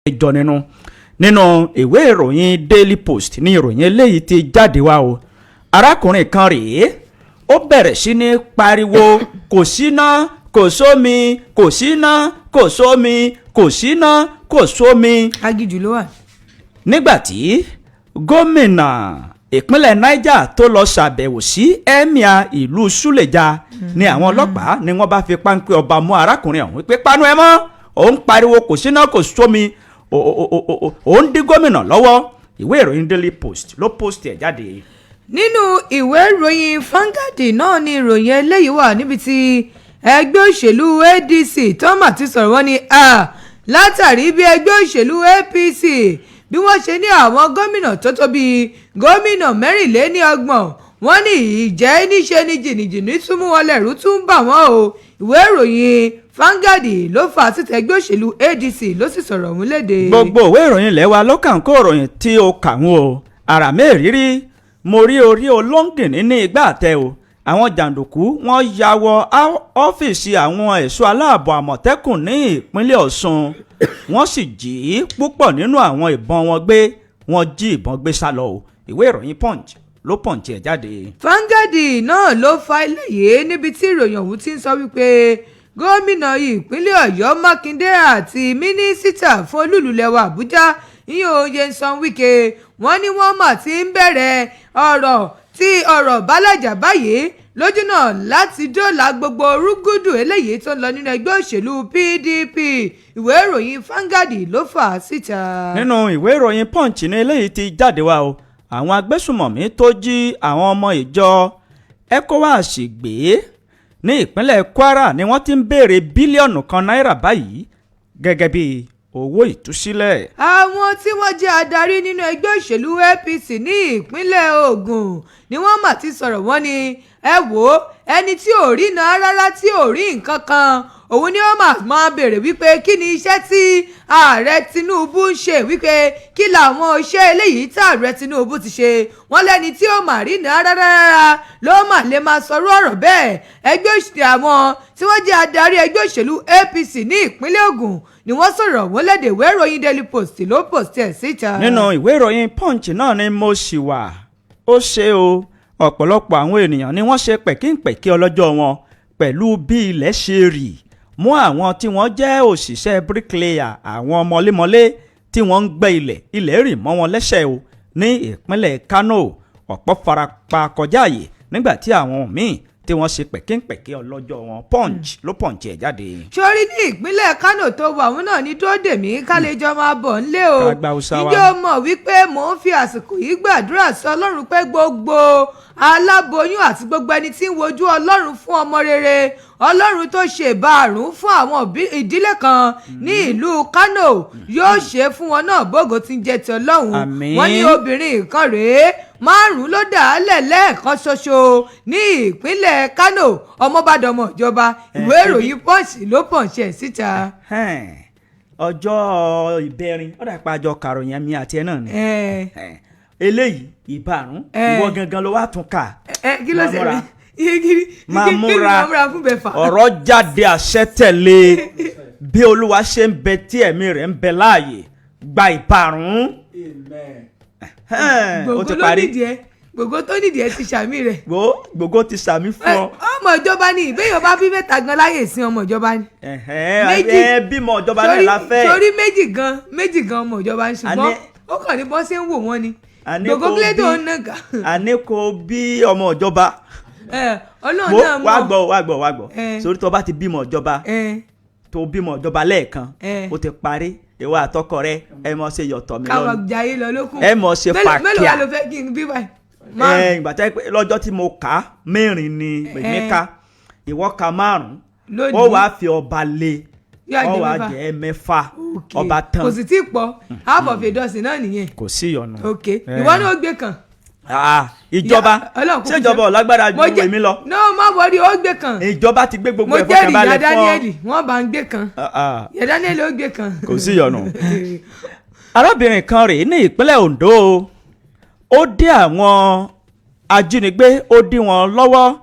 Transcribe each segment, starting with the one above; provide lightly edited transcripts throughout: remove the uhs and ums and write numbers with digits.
ìjọ nínú ìwé ìròyìn Daily Post ní ìròyìn eléyìí ti jáde wá o. arákùnrin kan rèé ó bẹ̀rẹ̀ sí ní pariwo kò síná kò sómi kò síná kò sómi kò síná kò sómi. agíjù ló wà. nígbàtí gómìnà ìpínlẹ̀ Niger tó lọ ṣàbẹ̀wò sí emir ìlú Suleja ni àwọn ọlọ́pàá ni wọ́n bá fi páńpẹ́ ọba mú arákùnrin ọ̀hún pé panu ẹ mọ́ òun pariwo kò síná kò sómi òun dí gómìnà lọ́wọ́. ìwé ìròyìn Daily Post ló post ẹ̀ jáde. nínú ìwé ìròyìn Vanguard náà ni ìròyìn eléyìí wà níbi tí ẹgbẹ́ òṣèlú ADC tọ́mà ti sọ̀rọ̀ wọ́n ní látàrí bí ẹgbẹ́ òṣèlú APC bí wọ́n ṣe ní àwọn gómìnà tó tó bíi gómìnà 24 wọ́n ní ìjẹ́ níṣe ni jìnnìjìnnì tún mú wọn lẹ́rú tún bà wọ́n o. ìwé ìròyìn Vanguard ló fà á títẹ̀ ẹgbẹ́ òṣèlú ADC ló sì sọ̀rọ̀ ọ̀hún léde. gbogbo ìwé ìròyìn ilẹ̀ wa ló kàn kó ìròyìn tí o kà wọ́n o. àrà mẹ́rìírí mo rí orí olóńgìní ní igbá àtẹ o. àwọn jàǹdùkú wọ́n ya wọ ọ́fíìsì àwọn ẹ̀ṣọ́ aláàbò àmọ̀tẹ́kùn ní ìpínlẹ̀ Ọ̀ṣun wọ́n sì jí púpọ̀ nínú àwọn ìbọn wọn gbé wọ́n jí ìbọn gbé sá lọ o. ìwé ìròyìn Punch ló pọ̀ǹtì ẹ̀ jáde. Vanguard náà ló fa eléyìí níbi tí ìròyìn ọ̀hún ti ń sọ wípé gómìnà ìpínlẹ̀ Ọ̀yọ́ Mákindé àti mínísítà fún olúùlúlẹ̀wà Àbújá ìyẹn Nyesom Wike wọ́n ní wọ́n mà ti ń bẹ̀rẹ̀ ọ̀rọ̀ bálàjà báyìí lójú náà láti dóòlà gbogbo rúgúdù eléyìí tó ń lọ nínú ẹgbẹ́ òṣèlú PDP. ìwé ìròyìn Vanguard ló fà á síta. nínú ìwé ìròyìn Punch ní eléyìí ti jáde wá o. àwọn agbésùmọ̀mí tó jí àwọn ọmọ ìjọ ECOWAS gbé ní ìpínlẹ̀ Kwara ni wọ́n ti ń béèrè bílíọ̀nù kan náírà báyìí gẹ́gẹ́ bí owó ìtúsílẹ̀. àwọn tí wọ́n jẹ́ adarí nínú ẹgbẹ́ òṣèlú APC ní ìpínlẹ̀ Ògùn ni wọ́n mà ti sọ̀rọ̀ wọ́n ní ẹ wò ó ẹni tí ò rí náà rárá tí ò rí nǹkan kan òun ni ó máa béèrè wípé kí ni iṣẹ́ tí ààrẹ Tinubu ń ṣe wípé kí làwọn iṣẹ́ eléyìí tí ààrẹ Tinubu ti ṣe wọ́n lẹ́ni tí ó mà rí náà rárá ló mà lè máa sọ̀rọ̀ ọ̀rọ̀ bẹ́ẹ̀. ẹgbẹ́ òṣèlú àwọn tí wọ́n jẹ́ adarí ẹgbẹ́ òṣèlú APC ní ìpínlẹ̀ Ògùn ni wọ́n sọ̀rọ̀ wọ́n lédè ìwé ìròyìn Daily Post ló post ẹ̀ síta. nínú ìwé ìròyìn Punch náà ni mo sì wà ó ṣe o ọ̀pọ̀lọpọ̀ àwọn ènìyàn ni wọ́n ṣe pẹ̀kínpẹ̀kí ọlọ́jọ́ wọn pẹ̀lú bí ilẹ̀ ṣe rì mú àwọn tí wọ́n jẹ́ òṣìṣẹ́ bricklayer àwọn mọlémọlé tí wọ́n ń gbẹ́ ilẹ̀ rì mọ́ wọn lẹ́sẹ̀ o ní ìpínlẹ̀ Kano ọ̀pọ̀ farapa kọjá àyè nígbà tí àwọn míì tí wọ́n ṣe pẹ̀kínpẹ̀kí ọlọ́jọ́ wọn Punch ló Punch ẹ̀ jáde. sórí ní ìpínlẹ̀ Kano tó wà òun náà ní dóòdèmí kálẹ̀jọ́ máa bọ̀ ńlé o. ìjọ mọ̀ wípé mò ń fi àsìkò yìí gbàdúrà sí Ọlọ́run pé gbogbo aláboyún àti gbogbo ẹni tí ń wojú Ọlọ́run fún ọmọ rere Ọlọ́run tó ṣe ìbàrún fún àwọn ìdílé kan ní ìlú Kano yóò ṣe fún wọn náà bógo tí ń jẹ́ ti Ọlọ́run. wọ́n ní obìnrin kan rèé 5 ló dà á lẹ̀ lẹ́ẹ̀kan ṣoṣo ní ìpínlẹ̀ Kano ọmọbàdànmọ ìjọba. ìwé ìròyìn Punch ló Punch ẹ̀ síta. ọjọ́ ìbẹ̀rin ó dà pa àjọ kàròyìn mi àti ẹ náà ni eléyìí ìbàrún ìwọ gangan ló wà tún kà. kí ló ṣe máa múra ọ̀rọ̀ jáde àṣẹ tẹ̀lé bí Olúwa ṣe ń bẹ tí ẹ̀mí rẹ̀ ń bẹ láàyè gba ìbàrún. ó ti parí gbogbo tó nídìí ẹ ti sàmì rẹ. gbogbo ti sàmì fún ọ. ọmọ ìjọba ni ìbéèyàn bá bí 3 gan láyè sí ọmọ ìjọba ni. bímọ ìjọba náà la fẹ́. sórí méjì gan ọmọ ìjọba ni ṣùgbọ́n ó kàn ní bọ́ sí ń wò wọ́n ni. gbogbo kílẹ̀dọ̀ ń nàgà. àní kò bí ọmọ ìjọba. Ọlọ́run náà mọ̀. wá gbọ́ sórí tó bá ti bímọ ìjọba tó bímọ ìjọba lẹ́ẹ̀kan ó ti parí ìwà àtọkọ rẹ ẹ mọ ṣe yọ̀tọ̀ mi lọ́nu. káwọn jayé lọ lókun. ẹ mọ ṣe fàkíà. mélòó wà ló fẹ́ kí n bí báyìí. ìgbà tẹ́ pé lọ́jọ́ tí mo kà á 4 ni èmi ká ìwọ ka 5 ó wàá fi ọba lé ó wàá jẹ́ 6 ọba tán. kò sì tí ì pọ̀ half of a dozen náà nìyẹn. kò sí ìyọnu. ok ìwọ ni ó gbé kan. ìjọba ṣé ìjọba ò lágbára ju èmi lọ. no má wọrí ó gbé kan. ìjọba ti gbé gbogbo ẹ̀fọ́ kan balẹ̀ fún ọ. mo jẹ́rìí ìyá Daniel wọ́n bá ń gbé kan. ìyá Daniel ó gbé kan. kò sí ìyọnu. arábìnrin kan rèé ní ìpínlẹ̀ Ondo ó dé àwọn ajínigbé ó dí wọn lọ́wọ́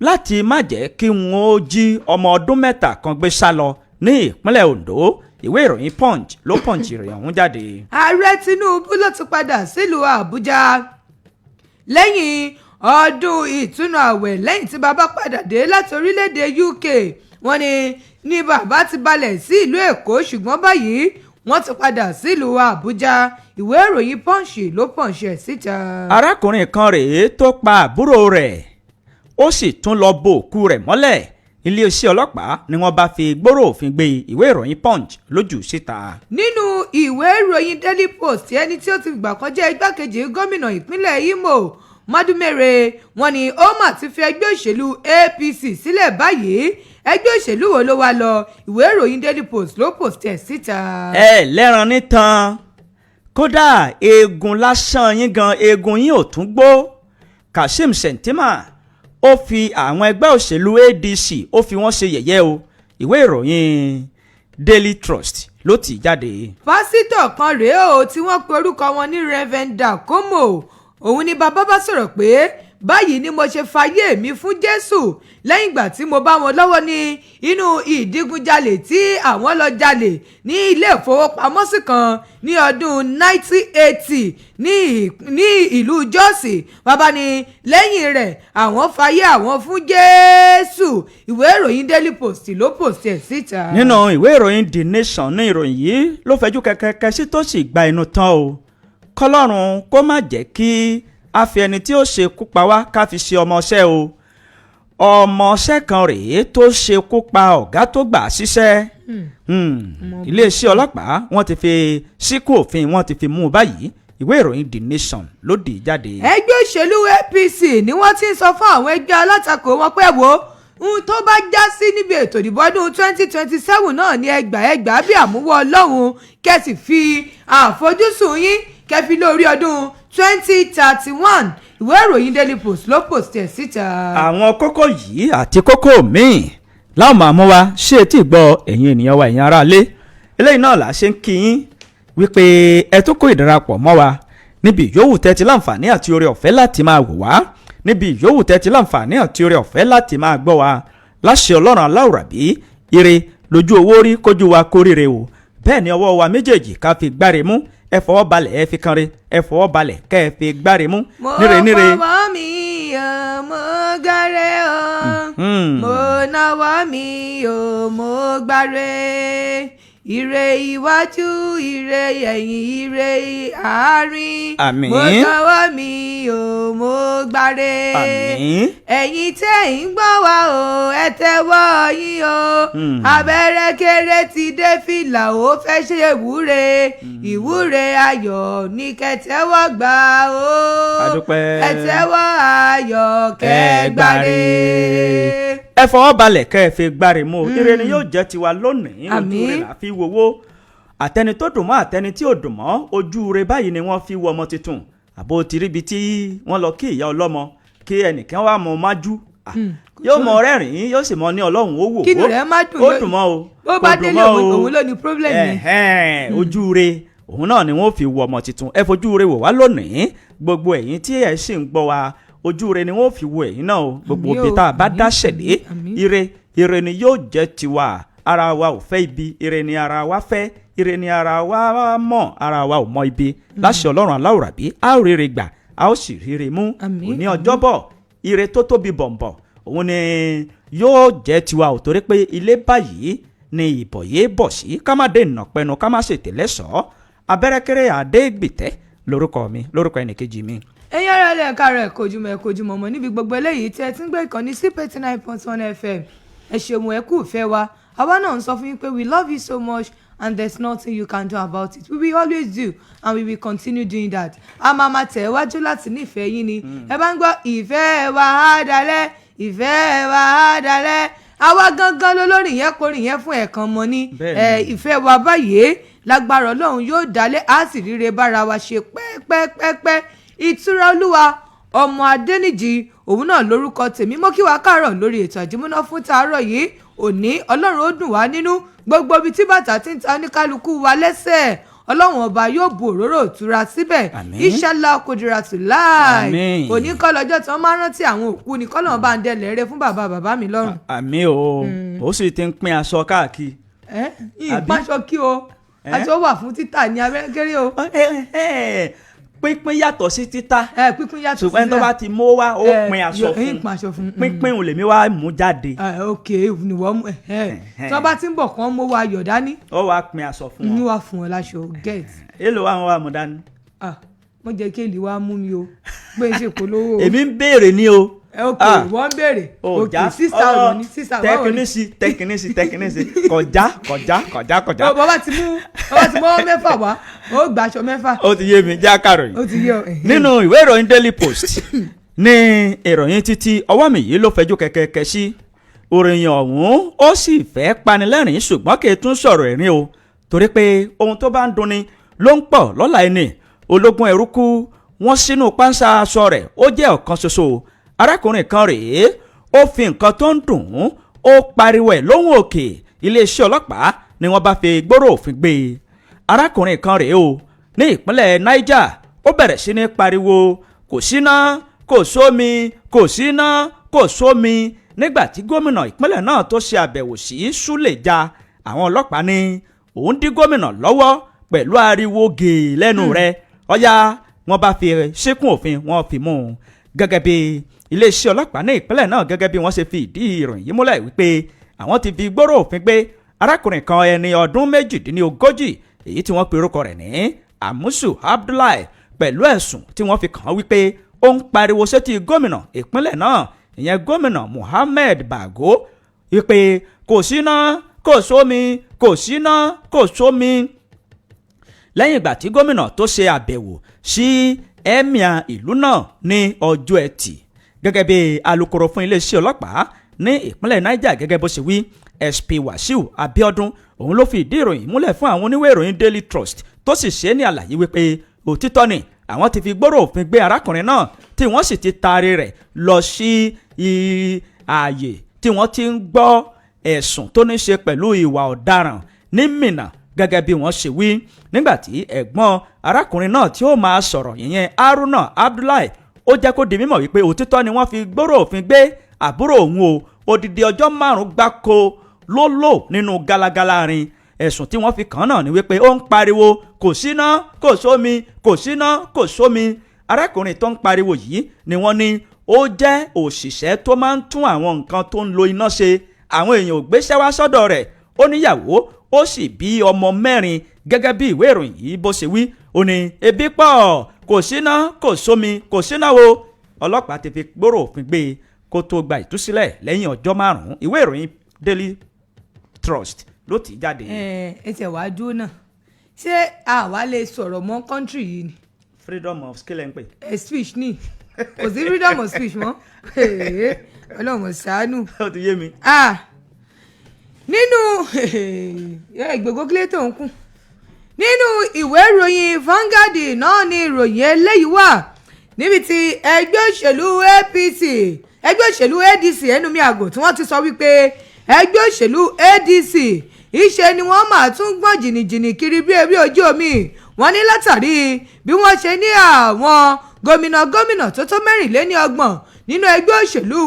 láti má jẹ́ kí wọ́n ó jí ọmọ ọdún 3 kan gbé sá lọ ní ìpínlẹ̀ Ondo. ìwé ìròyìn punch ló punch ìròyìn ọ̀hún jáde. ààrẹ tinubu ló ti padà sílùú àbújá lẹ́yìn ọdún ìtúnu ààwẹ̀ lẹ́yìn tí bàbá padà dé láti orílẹ̀-èdè uk wọ́n ní bàbá ti balẹ̀ sí ìlú èkó ṣùgbọ́n báyìí wọ́n ti padà sílùú àbújá ìwé ìròyìn punch ló punch ẹ̀ síta. arákùnrin kan rèé tó pa àbúrò rẹ̀ ó sì tún lọ bo òkú rẹ̀ mọ́lẹ̀ iléeṣẹ́ ọlọ́pàá ni wọ́n bá fi gbòòrò òfin gbé ìwé ìròyìn punch lójú síta. nínú ìwé ìròyìn daily post ẹni tí ó ti gbà kan jẹ́ igbákejì gómìnà ìpínlẹ̀ imo Madumere wọ́n ní ó mà ti fi ẹgbẹ́ òṣèlú APC sílẹ̀ báyìí ẹgbẹ́ òṣèlú wo ló wá lọ ìwé ìròyìn daily post ló post ẹ̀ síta. ẹ lẹ́ran nítan kódà eegun lásán yín gan eegun yín ò tún gbó Kashim Shettima ó fi àwọn ẹgbẹ́ òṣèlú ADC ó fi wọ́n ṣe yẹ̀yẹ́ o ìwé ìròyìn Daily Trust ló tì jáde. pásítọ̀ kan rèé o tí wọ́n pe orúkọ wọn ní Reverend Dakomo òun ni bàbá bá sọ̀rọ̀ pé báyìí ni mo ṣe fayé mi fún Jésù lẹ́yìn ìgbà tí mo bá wọn lọ́wọ́ ní inú ìdígunjalè tí àwọn lọ jalè ní ilé ìfowópamọ́sí kan ní ọdún 1980 ní ìlú Jọ́ọ̀sì bàbá ní lẹ́yìn rẹ̀ àwọn fayé àwọn fún Jésù ìwé ìròyìn Daily Post ló post ẹ̀ síta. nínú ìwé ìròyìn The Nation ní ìròyìn yìí ló fẹjú kẹkẹkẹ sí tó sì gba inú tán o kọlọ́run kó má jẹ́ kí a fi ẹni tí ó ṣekú pa wá ká fi ṣe ọmọọṣẹ́ o ọmọọṣẹ́ kan rèé tó ṣekú pa ọ̀gá tó gbà síṣẹ́ iléeṣẹ́ ọlọ́pàá wọ́n ti fi síkú òfin wọ́n ti fi mú un báyìí ìwé ìròyìn The Nation ló dì í jáde. ẹgbẹ́ òṣèlú APC ni wọ́n ti ń sọ fún àwọn ẹgbẹ́ alátakò wọn pé wo ohun tó bá já sí níbi ètò ìdìbò ọdún 2027 náà ni ẹgbàá bí àmúwọ́ ọlọ́run kẹ́sì fi àfojúsùn yín kẹfì lórí ọdún 2031 ìwé ìròyìn Daily Post ló post ẹ̀ síta. àwọn kókó yìí àti kókó míì láwọn máa mú wa ṣé etí gbọ́ ẹ̀yin ènìyàn wa ẹ̀yin aráalé eléyìí náà là ṣe ń kí yín wípé ẹ tún kó ìdarapọ̀ mọ́ wa níbi ìyówù tẹ́tí láǹfààní àti oore ọ̀fẹ́ láti máa wò wá níbi ìyówù tẹ́tí láǹfààní àti oore ọ̀fẹ́ láti máa gbọ́ wa láṣẹ ọlọ́run aláwùrábí ire lójú owó rí kójú wa kórìíre o bẹ́ẹ̀ ni ọwọ́ wa méjèèjì ká fi gbáre mú ẹ fọwọ́ balẹ̀ ẹ fi kanre ẹ fọwọ́ balẹ̀ kẹ́ ẹ fi gbáre mú níre níre. mo fọwọ́ mi o mo gbáre o mo náwó mi o mo gbáre ire iwájú ire ẹ̀yìn ire àárín àmín mo náwó mi o mo gbáre àmín ẹ̀yin tẹ́ ń gbọ́ wa o ẹ tẹ́wọ́ yín o abẹ́rẹ́ kéré ti dé fìlà ó fẹ́ ṣe ìwúre ayọ̀ ní kẹtẹ́wọ́ gbà o adúpẹ́ ẹ tẹ́wọ́ ayọ̀ kẹgbàre. ẹ fọwọ́ balẹ̀ kẹ́ ẹ fi gbáre mú ire ni yóò jẹ́ tiwa lónìí àmín ojú rẹ̀ la fi wowó àtẹni tó dùn mọ́ àtẹni tí ò dùn mọ́ ojú rẹ̀ báyìí ni wọ́n fi wọ ọmọ tuntun àbò tìríbi tí wọ́n lọ kí ìyá ọlọ́mọ kí ẹnìkan wá mọ májú yóò mọ rẹ́rìn-ín yóò sì mọ ní ọlọ́run ó wò ó kí ni rẹ̀ má dùn ó dùn mọ́ o bó bá délé òun ló ní problem yẹn. ojú rẹ̀ òun náà ni wọ́n fi wọ ọmọ tuntun ẹ fojú rẹ̀ wò wá lónìí gbogbo ẹ̀yin tí ẹ sì ń gbọ́ wa ojú rẹ̀ ni wọ́n fi wo ẹ̀yin náà o gbogbo òbí tá a bá dáṣẹ̀ dé ire ni yóò jẹ́ tiwa ara wa ò fẹ́ ibi ire ni ara wa fẹ́ ire ni ara wa mọ̀ ara wa ò mọ ibi láṣẹ ọlọ́run aláwùrábí a ó rere gbà a ó sì rere mú òní ọjọ́bọ̀ ire tó tóbi bọ̀m̀bọ̀ òun ni yóò jẹ́ tiwa ò torí pé ilé báyìí ni ìbọ̀yé bọ̀ sí ká má dé ìnàpẹnu ká má ṣètè lẹ́sọ̀ọ́ abẹ́rẹ́kẹ́rẹ́ àdégbìtẹ́ lórúkọ mi lórúkọ ẹnìkejì mi. ẹ̀yin ará ilé ẹ̀ka rẹ̀ kojúmọ̀ mọ́ níbi gbogbo eléyìí tí ẹ ti ń gbé ìkànnì C89.1 FM ẹ ṣeun ẹ kú ìfẹ́ wa àwa náà ń sọ fún yín pé we love you so much and there's nothing you can do about it we will always do and we will continue doing that a máa tẹ̀ wájú láti nífẹ̀ẹ́ yín ni ẹ bá ń gbọ́ ìfẹ́ wa á dalẹ̀ ìfẹ́ wa á dalẹ̀ àwa gangan lólórin yẹn kórìn yẹn fún ẹ̀kan mọ́ ní ìfẹ́ wa báyìí lágbára ọlọ́run yóò dalẹ̀ á sì ríre bára wa ṣe pẹ́pẹ́pẹ́pẹ́ ìtura olúwa ọmọ adẹ́nìjì òun náà lórúkọ tèmi mọ́ kí wàá kàárọ̀ lórí ètò àjímúná fún tàárọ̀ yìí òní ọlọ́run ó dùn wá nínú gbogbo ibi tí bàtà ti ń ta oníkálukú wa lẹ́sẹ̀ ọlọ́run ọba yóò bu òróró ìtura síbẹ̀ inshallah kudiratu láì òní kọ́ lọ́jọ́ tí wọ́n máa rántí àwọn òkú ni kọ́lọ́run bá ń dẹlẹ̀ rẹ fún bàbá mi lọ́rùn. àmín o ó sì ti ń pín aṣọ káàkiri ìpáṣọ kí o aṣọ wà fún títà ní abẹ́rẹ́kẹ́rẹ́ o. pínpín yàtọ̀ sí títà. pínpín yàtọ̀ sí títà. ṣùgbọ́n tó bá ti mú wá ó pín aṣọ fún pínpín òun lèmi wá mú jáde. ok ni wọ́n mú tí wọ́n bá ti ń bọ̀ kàn mú wa yọ̀ dání. ó wá pín aṣọ fún wọn. ní wàá fún wọn láṣọ get. èlò wa wọn wà mú dání. mo jẹ́ kí èlì wa mú mi o pé n ṣe polówó. èmi ń béèrè ní o. ok wọ́n ń béèrè. ok 6,000 ní 6,000. tẹkinisi kọjá. bàbá ti mú ọwọ́ mẹ́fà wá ó gba aṣọ mẹ́fà. ó ti yé mi já kàròyìn. ó ti yé ọ. nínú ìwé ìròyìn Daily Post ní ìròyìn títí ọwọ́ mi yìí ló fẹjú kẹ̀kẹ́ sí òròyìn ọ̀hún ó sì fẹ́ panilẹ́rìn ṣùgbọ́n kì í tún sọ̀rọ̀ ẹ̀rín o torí pé ohun tó bá ń dunni ló ń pọ̀ lọ́la ẹni ológun ẹ̀rú kú wọ́n sínú pánsá aṣọ rẹ̀ ó jẹ́ ọ̀kan ṣoṣo arákùnrin kan rèé ó fi nǹkan tó ń dùn ún ó pariwo ẹ̀ lóhùn òkè iléeṣẹ́ ọlọ́pàá ni wọ́n bá fi gbóró òfin gbé e arákùnrin kan rèé o ní ìpínlẹ̀ Niger ó bẹ̀rẹ̀ sí ní pariwo kò síná kò sómi kò síná kò sómi nígbà tí gómìnà ìpínlẹ̀ náà tó ṣe àbẹ̀wò sí Súlèjà àwọn ọlọ́pàá ní òun dí gómìnà lọ́wọ́ pẹ̀lú ariwo gèè lẹ́nu rẹ̀ ọ̀yá wọ́n bá fi síkùn òfin wọ́n fi mú un gẹ́gẹ́ bí iléeṣẹ́ ọlọ́pàá ní ìpínlẹ̀ náà gẹ́gẹ́ bí wọ́n ṣe fi ìdí ìròyìn yìí múlẹ̀ wípé àwọn ti fi gbóró òfin gbé arákùnrin kan ẹni ọdún 38 èyí tí wọ́n pe orúkọ rẹ̀ ní Amusu Abdullahi pẹ̀lú ẹ̀sùn tí wọ́n fi kàn án wípé ó ń pariwo sétí gómìnà ìpínlẹ̀ náà ìyẹn gómìnà Muhammed Bago wípé kò síná kò sómi kò síná kò sómi lẹ́yìn ìgbà tí gómìnà tó ṣe àbẹ̀wò sí emir ìlú náà ní ọjọ́ ẹtì gẹ́gẹ́ bí alukoro fún iléeṣẹ́ ọlọ́pàá ní ìpínlẹ̀ Niger gẹ́gẹ́ bó ṣe wí SP Wasiu Abiodun òun ló fi ìdí ìròyìn múlẹ̀ fún àwọn oníwèé ìròyìn Daily Trust tó sì ṣe é ní àlàyé wípé òtítọ́ ni àwọn ti fi gbóró òfin gbé arákùnrin náà tí wọ́n sì ti taari rẹ̀ lọ sí ààyè tí wọ́n ti ń gbọ́ ẹ̀sùn tó ní ṣe pẹ̀lú ìwà ọ̀daràn ní Minna gẹ́gẹ́ bí wọ́n ṣe wí nígbàtí ẹ̀gbọ́n arákùnrin náà tí ó máa sọ̀rọ̀ ìyẹn Haruna Abdullahi ó jẹ́ kó di mímọ̀ wípé òtítọ́ ni wọ́n fi gbóró òfin gbé àbúrò òun o odidi ọjọ́ 5 gbáko ló lò nínú gálágálá rin ẹ̀sùn tí wọ́n fi kàn náà ni wípé ó ń pariwo kò síná kò sómi kò síná kò sómi arákùnrin tó ń pariwo yìí ni wọ́n ní ó jẹ́ òṣìṣẹ́ tó máa ń tún àwọn nǹkan tó ń lo iná ṣe àwọn èèyàn ò gbéṣẹ́ wá sọ́dọ̀ rẹ̀ ó níyàwó ó sì bí ọmọ 4 gẹ́gẹ́ bí ìwé ìròyìn yìí bó ṣe wí ó ní ebi pọ̀ kò síná kò sómi kò síná wo ọlọ́pàá ti fi gbóró òfin gbé e kó tó gba ìtúsílẹ̀ lẹ́yìn ọjọ́ 5 ìwé ìròyìn Daily Trust ló ti jáde. ẹ tẹ̀ wá dúró náà ṣé àwa lè sọ̀rọ̀ mọ́ kọ́ńtírì yìí ni. freedom of skill ẹ̀ ń pè. speech ni kò sí freedom of speech mọ́ ọlọ́run ṣàánú. ó ti yé mi. nínú ìgbòho kílé tó ń kún nínú ìwé ìròyìn Vanguard náà ni ìròyìn eléyìí wà níbi tí ẹgbẹ́ òṣèlú APC ẹgbẹ́ òṣèlú ADC ẹnu mi àgò tí wọ́n ti sọ wípé ẹgbẹ́ òṣèlú ADC ìṣe ni wọ́n máa tún gbọ́n jìnnìjìnnì kiri bí eré ojú omi wọ́n ní látàrí bí wọ́n ṣe ní àwọn gómìnà tó tó 24 nínú ẹgbẹ́ òṣèlú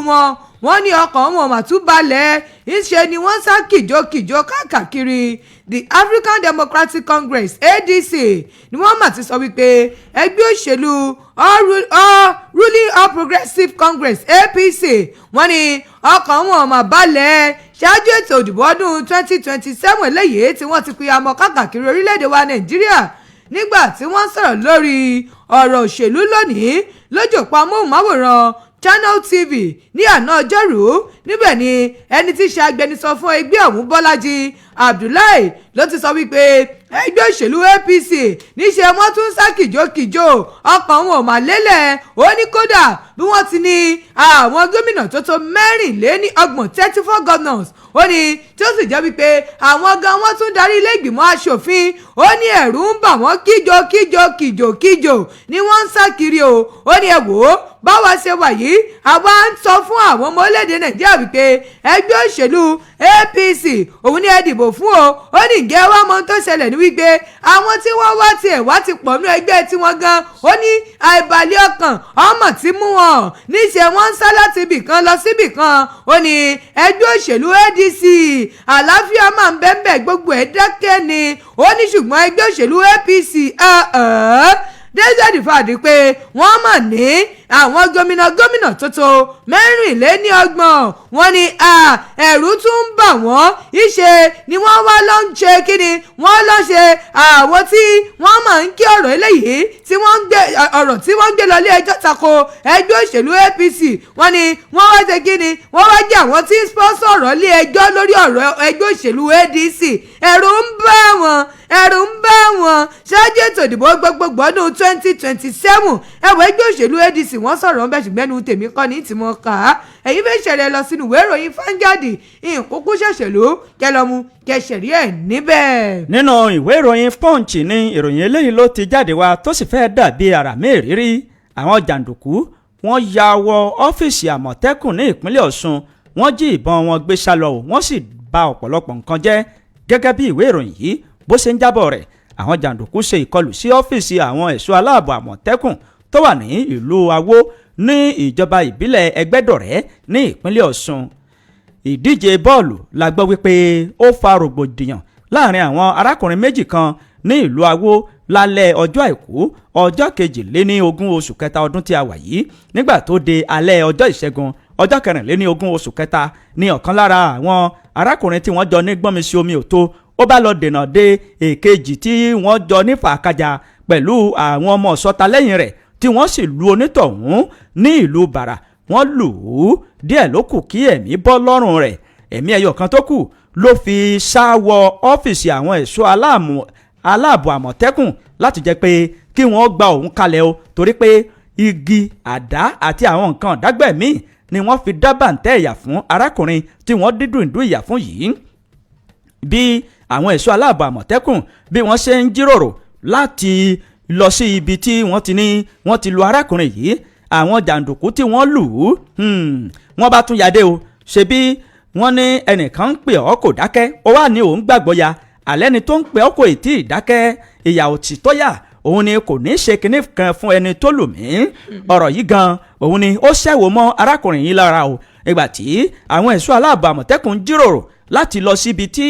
wọ́n ní ọkàn wọn mà tún balẹ̀ ìṣe ni wọ́n sá kìjokìjo káàkiri the African Democratic Congress ADC ni wọ́n mà ti sọ wípé ẹgbẹ́ òṣèlú ruling All Progressive Congress APC wọ́n ní ọkàn wọn mà balẹ̀ ṣáájú ètò òdìbò ọdún 2027 eléyìí tí wọ́n ti pìyàmọ́ káàkiri orílẹ̀-èdè wa Nàìjíríà nígbà tí wọ́n sọ̀rọ̀ lórí ọ̀rọ̀ òṣèlú lónìí lójú òpó amóhùnmáwòrán Channel TV ní àná ọjọ́rú níbẹ̀ ni ẹni tí í ṣe agbẹnusọ fún ẹgbẹ́ ọ̀hún Bọ́lájí Abdullahi ló ti sọ wípé ẹgbẹ́ òṣèlú APC níṣẹ́ wọ́n tún sá kìjokìjo ọkàn wọn ò mà lélẹ̀ ó ní kódà bí wọ́n ti ní àwọn gómìnà tó tó 34 governors ó ní tí ó sì jẹ́ wípé àwọn gan wọ́n tún darí ilé ìgbìmọ̀ asòfin ó ní ẹ̀rù ń bà wọ́n kíjokíjo ni wọ́n ń sá kiri o ó ní ẹ wò ó báwa ṣe wà yìí àwa ń sọ fún àwọn ọmọ orílẹ̀-èdè Nàìjíríà wípé ẹgbẹ́ òṣèlú APC òun ni ẹ dìbò fún o ó ní ìgẹ́ wa mọ tó ṣẹlẹ̀ ní ní wípé àwọn tí wọ́n wá tiẹ̀ wá ti pọ̀ nú ẹgbẹ́ tiwọn gan ó ní àìbalẹ̀ ọkàn ọmọ tí mú wọn níṣẹ́ wọ́n ń sá láti ibì kan lọ síbì kan ó ní ẹgbẹ́ òṣèlú ADC àlàáfíà máa ń bẹ́ẹ̀ gbogbo ẹ̀ dákẹ́ ni ó ní ṣùgbọ́n ẹgbẹ́ òṣèlú APC Desmond fàdí pé wọ́n mọ̀ ní àwọn gómìnà tuntun mẹ́rìnléníọgbọ̀n wọ́n ní ẹ̀rù tún ń bà wọ́n ìṣe ni wọ́n wá lọ ń ṣe kíni wọ́n lọ ṣe àwọn tí wọ́n máa ń kí ọ̀rọ̀ eléyìí tí wọ́n ń gbé ọ̀rọ̀ tí wọ́n ń gbé lọ ilé ẹjọ́ tako ẹgbẹ́ òṣèlú APC wọ́n ní wọ́n wá ṣe kíni wọ́n wá jẹ́ àwọn tí ń sponsor ọ̀rọ̀ ilé ẹjọ́ lórí ọ̀rọ̀ ẹgbẹ́ òṣèlú ADC ẹ̀rù ń bà wọ́n ṣáájú ètò ìdìbò gbogbogbò ọdún 2027 ẹgbẹ́ òṣèlú ADC wọ́n sọ̀rọ̀ ń bẹ̀ ṣùgbọ́n ẹnu tèmi kọ́ ní tìmọ̀ ká èyí fẹ́ ṣẹlẹ̀ lọ sínú ìwé ìròyìn Vanguard ìkókó ṣẹ̀ṣẹ̀lú kẹlọ́mù kẹsẹ̀rí ẹ̀ níbẹ̀. nínú ìwé ìròyìn Punch ni ìròyìn eléyìí ló ti jáde wá tó sì fẹ́ dàbí àràmì ìrírí àwọn jàǹdùkú wọ́n ya wọ ọ́fíìsì Àmọ̀tẹ́kùn ní ìpínlẹ̀ Ọ̀ṣun wọ́n jí ìbọn wọn gbé sálọ wọ́n sì bà ọ̀pọ̀lọpọ̀ nǹkan jẹ́ gẹ́gẹ́ bí ìwé ìròyìn yìí bó ṣe ń jábọ̀ rẹ̀ àwọn jàǹdùkú ṣe ìkọlù sí ọ́fíìsì àwọn ẹ̀ṣọ́ aláàbò Àmọ̀tẹ́kùn tó wà ní ìlú Awó ní ìjọba ìbílẹ̀ Ẹgbẹ́dọ̀rẹ́ ní ìpínlẹ̀ Ọ̀ṣun. ìdíje bọ́ọ̀lù la gbọ́ wípé ó fa rògbòdìyàn láàrin àwọn arákùnrin méjì kan ní ìlú Awó lálẹ́ ọjọ́ àìkú ọjọ́ 22 oṣù kẹta ọdún tí a wà yìí nígbà tó di alẹ́ ọjọ́ ìṣẹ́gun ọjọ́ 24 oṣù kẹta ní ọ̀kan lára àwọn arákùnrin tí wọ́n jọ ní gbọ́nmisí omi òtó ó bá lọ dènà de èkejì tí wọ́n jọ ní fàákàjà pẹ̀lú àwọn ọmọ ọ̀sọ́ta lẹ́yìn rẹ̀ tí wọ́n sì lu onítọ̀hún ní ìlú Bàrà wọ́n lù ú díẹ̀ ló kù kí ẹ̀mí bọ́ lọ́rùn rẹ̀ ẹ̀mí ẹyọ kan tó kù ló fi sá wọ ọ́fíìsì àwọn ẹ̀ṣọ́ aláàbò Àmọ̀tẹ́kùn láti jẹ́ pé kí wọ́n gba òun kalẹ̀ o torí pé igi àdá àti àwọn nǹkan ọ̀dágbẹ̀ míì ni wọ́n fi dá bàǹtẹ́ ìyà fún arákùnrin tí wọ́n dídùn ìdú ìyà fún yìí bí àwọn ẹ̀ṣọ́ aláàbò Àmọ̀tẹ́kùn bí wọ́n ṣe ń jíròrò láti lọ sí ibi tí wọ́n ti lu arákùnrin yìí àwọn jàǹdùkú tí wọ́n lù ú wọ́n bá tún yadé o ṣebí wọ́n ní ẹnìkan ń pè ọ́ kò dákẹ́ ó wà ní òun gbàgbọ́ ya àlẹ́ ni tó ń pè ọ́ kò tí ì dákẹ́ ìyà òtí tó yà òun ni kò ní ṣe kinní kan fún ẹni tó lù mí ọ̀rọ̀ yìí gan òun ni ó ṣẹ̀wò mọ́ arákùnrin yìí lára o ìgbà tí àwọn ẹ̀ṣọ́ aláàbò Àmọ̀tẹ́kùn ń jíròrò láti lọ síbi tí